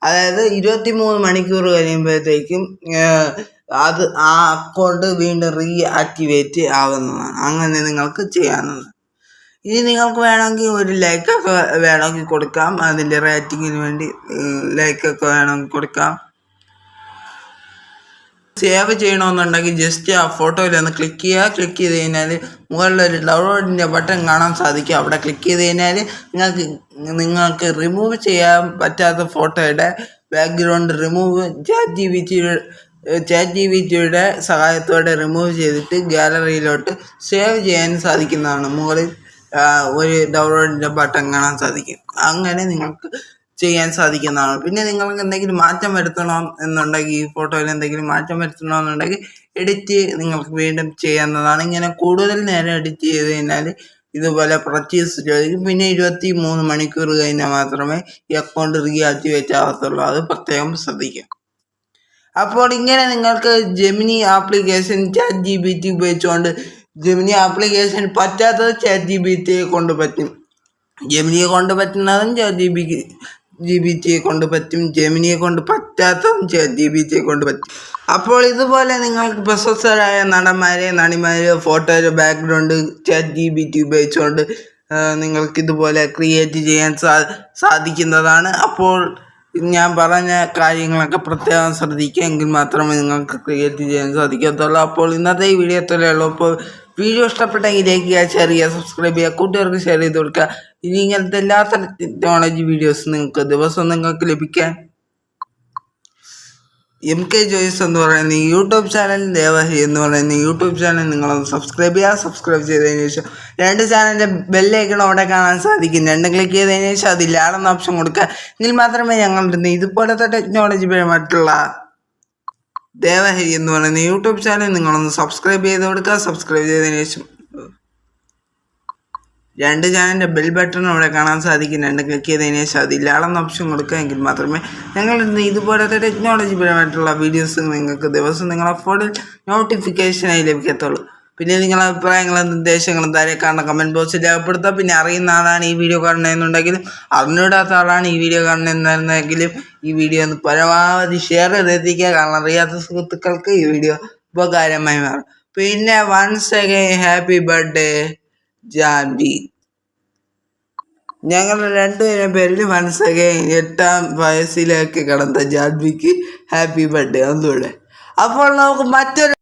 അതായത് 23 മണിക്കൂർ കഴിയുമ്പോഴത്തേക്കും ആ അക്കൗണ്ട് വീണ്ടും റീആക്ടിവേറ്റ് ആവുന്നതാണ്. അങ്ങനെ നിങ്ങൾക്ക് ചെയ്യാവുന്നതാണ്. ഇനി നിങ്ങൾക്ക് വേണമെങ്കിൽ ഒരു ലൈക്കൊക്കെ വേണമെങ്കിൽ കൊടുക്കാം. അതിൻ്റെ റേറ്റിങ്ങിന് വേണ്ടി ലൈക്കൊക്കെ വേണമെങ്കിൽ കൊടുക്കാം. സേവ് ചെയ്യണമെന്നുണ്ടെങ്കിൽ ജസ്റ്റ് ആ ഫോട്ടോയിൽ ഒന്ന് ക്ലിക്ക് ചെയ്യുക. ക്ലിക്ക് ചെയ്ത് കഴിഞ്ഞാൽ മുകളിലൊരു ഡൗൺലോഡിൻ്റെ ബട്ടൺ കാണാൻ സാധിക്കും. അവിടെ ക്ലിക്ക് ചെയ്ത് കഴിഞ്ഞാൽ നിങ്ങൾക്ക് റിമൂവ് ചെയ്യാൻ പറ്റാത്ത ഫോട്ടോയുടെ ബാക്ക്ഗ്രൗണ്ട് റിമൂവ് ChatGPTയുടെ സഹായത്തോടെ റിമൂവ് ചെയ്തിട്ട് ഗാലറിയിലോട്ട് സേവ് ചെയ്യാൻ സാധിക്കുന്നതാണ്. മുകളിൽ ഒരു ഡൗൺലോഡിൻ്റെ ബട്ടൺ കാണാൻ സാധിക്കും. അങ്ങനെ നിങ്ങൾക്ക് ചെയ്യാൻ സാധിക്കുന്നതാണ്. പിന്നെ നിങ്ങൾക്ക് എന്തെങ്കിലും മാറ്റം വരുത്തണം എന്നുണ്ടെങ്കിൽ, ഈ ഫോട്ടോയിൽ എന്തെങ്കിലും മാറ്റം വരുത്തണമെന്നുണ്ടെങ്കിൽ എഡിറ്റ് നിങ്ങൾക്ക് വീണ്ടും ചെയ്യാവുന്നതാണ്. ഇങ്ങനെ കൂടുതൽ നേരം എഡിറ്റ് ചെയ്ത് കഴിഞ്ഞാൽ ഇതുപോലെ പർച്ചേസ് ചോദിക്കും. പിന്നെ 23 മണിക്കൂർ കഴിഞ്ഞാൽ മാത്രമേ ഈ അക്കൗണ്ട് റീആക്ടിവേറ്റ് ആകത്തുള്ളൂ. അത് പ്രത്യേകം ശ്രദ്ധിക്കുക. അപ്പോൾ ഇങ്ങനെ നിങ്ങൾക്ക് ജെമിനി ആപ്ലിക്കേഷൻ ChatGPT ഉപയോഗിച്ചുകൊണ്ട് ജെമിനി ആപ്ലിക്കേഷൻ പറ്റാത്തത് ChatGPTയെ കൊണ്ട് പറ്റും. ജെമിനിയെ കൊണ്ട് പറ്റുന്നതും ChatGPTയെ കൊണ്ട് പറ്റും. ജെമിനിയെ കൊണ്ട് പറ്റാത്തതും ChatGPTയെ കൊണ്ട് പറ്റും. അപ്പോൾ ഇതുപോലെ നിങ്ങൾക്ക് പ്രശസ്തരായ നടന്മാരെ നടിമാരെ ഫോട്ടോയുടെ ബാക്ക്ഗ്രൗണ്ട് ChatGPT ഉപയോഗിച്ചുകൊണ്ട് നിങ്ങൾക്കിതുപോലെ ക്രിയേറ്റ് ചെയ്യാൻ സാധിക്കുന്നതാണ്. അപ്പോൾ ഞാൻ പറഞ്ഞ കാര്യങ്ങളൊക്കെ പ്രത്യേകം ശ്രദ്ധിക്കുക, എങ്കിൽ മാത്രമേ നിങ്ങൾക്ക് ക്രിയേറ്റ് ചെയ്യാൻ സാധിക്കത്തുള്ളൂ. അപ്പോൾ ഇന്നത്തെ ഈ വീഡിയോ എത്രയുള്ളൂ. അപ്പോൾ വീഡിയോ ഇഷ്ടപ്പെട്ടെങ്കിൽ ലൈക്ക് ചെയ്യുക, ഷെയർ ചെയ്യുക, സബ്സ്ക്രൈബ് ചെയ്യുക, കൂട്ടുകാർക്ക് ഷെയർ ചെയ്ത് കൊടുക്കുക. ഇനി ഇങ്ങനത്തെ എല്ലാ തരം ടെക്നോളജി വീഡിയോസ് നിങ്ങൾക്ക് ദിവസം നിങ്ങൾക്ക് ലഭിക്കാൻ MK ജോയ്സ് എന്ന് പറയുന്ന യൂട്യൂബ് ചാനൽ, ദേവഹരി എന്ന് പറയുന്ന യൂട്യൂബ് ചാനൽ നിങ്ങളൊന്ന് സബ്സ്ക്രൈബ് ചെയ്യുക. സബ്സ്ക്രൈബ് ചെയ്തതിന് ശേഷം 2 ചാനലിൻ്റെ ബെല്ലൈക്കൺ അവിടെ കാണാൻ സാധിക്കും. 2 ക്ലിക്ക് ചെയ്തതിന് ശേഷം അതിൽ ആളെന്ന ഓപ്ഷൻ കൊടുക്കുക. എങ്കിൽ മാത്രമേ ഞങ്ങളുടെ ഇതുപോലത്തെ ടെക്നോളജി പരമായിട്ടുള്ള ദേവഹരി എന്ന് പറയുന്ന യൂട്യൂബ് ചാനൽ നിങ്ങളൊന്ന് സബ്സ്ക്രൈബ് ചെയ്ത് കൊടുക്കുക. സബ്സ്ക്രൈബ് ചെയ്തതിന് ശേഷം 2 ചാനലിൻ്റെ ബെൽ ബട്ടൺ അവിടെ കാണാൻ സാധിക്കും. 2 ക്ലിക്ക് ചെയ്തതിന് ശേഷം അതിൽ ആളെന്ന ഓപ്ഷൻ കൊടുക്കുക. എങ്കിൽ മാത്രമേ ഞങ്ങളുടെ ഇതുപോലത്തെ ടെക്നോളജി പരമായിട്ടുള്ള വീഡിയോസ് നിങ്ങൾക്ക് ദിവസം നിങ്ങളുടെ ഫോണിൽ നോട്ടിഫിക്കേഷനായി ലഭിക്കത്തുള്ളൂ. പിന്നെ നിങ്ങളുടെ അഭിപ്രായങ്ങളും നിർദ്ദേശങ്ങളും താഴെ കാണുന്ന കമൻറ്റ് ബോക്സിൽ രേഖപ്പെടുത്തുക. പിന്നെ അറിയുന്ന ആളാണ് ഈ വീഡിയോ കാണുന്നതെന്നുണ്ടെങ്കിലും അറിഞ്ഞിടാത്ത ആളാണ് ഈ വീഡിയോ കാണുന്നതെന്നുണ്ടെങ്കിലും ഈ വീഡിയോ ഒന്ന് പരമാവധി ഷെയർ ചെയ്തെത്തിക്കുക. കാരണം അറിയാത്ത സുഹൃത്തുക്കൾക്ക് ഈ വീഡിയോ ഉപകാരമായി മാറും. പിന്നെ once again happy birthday Janvi. ഞങ്ങളുടെ 2 പേരിൽ വൺസ് അഗൈൻ 8ാം വയസ്സിലേക്ക് കടന്ന ജാൻവിക്ക് ഹാപ്പി ബർത്ത്ഡേ ഒന്നുകൂടെ. അപ്പോൾ നമുക്ക് മറ്റൊരു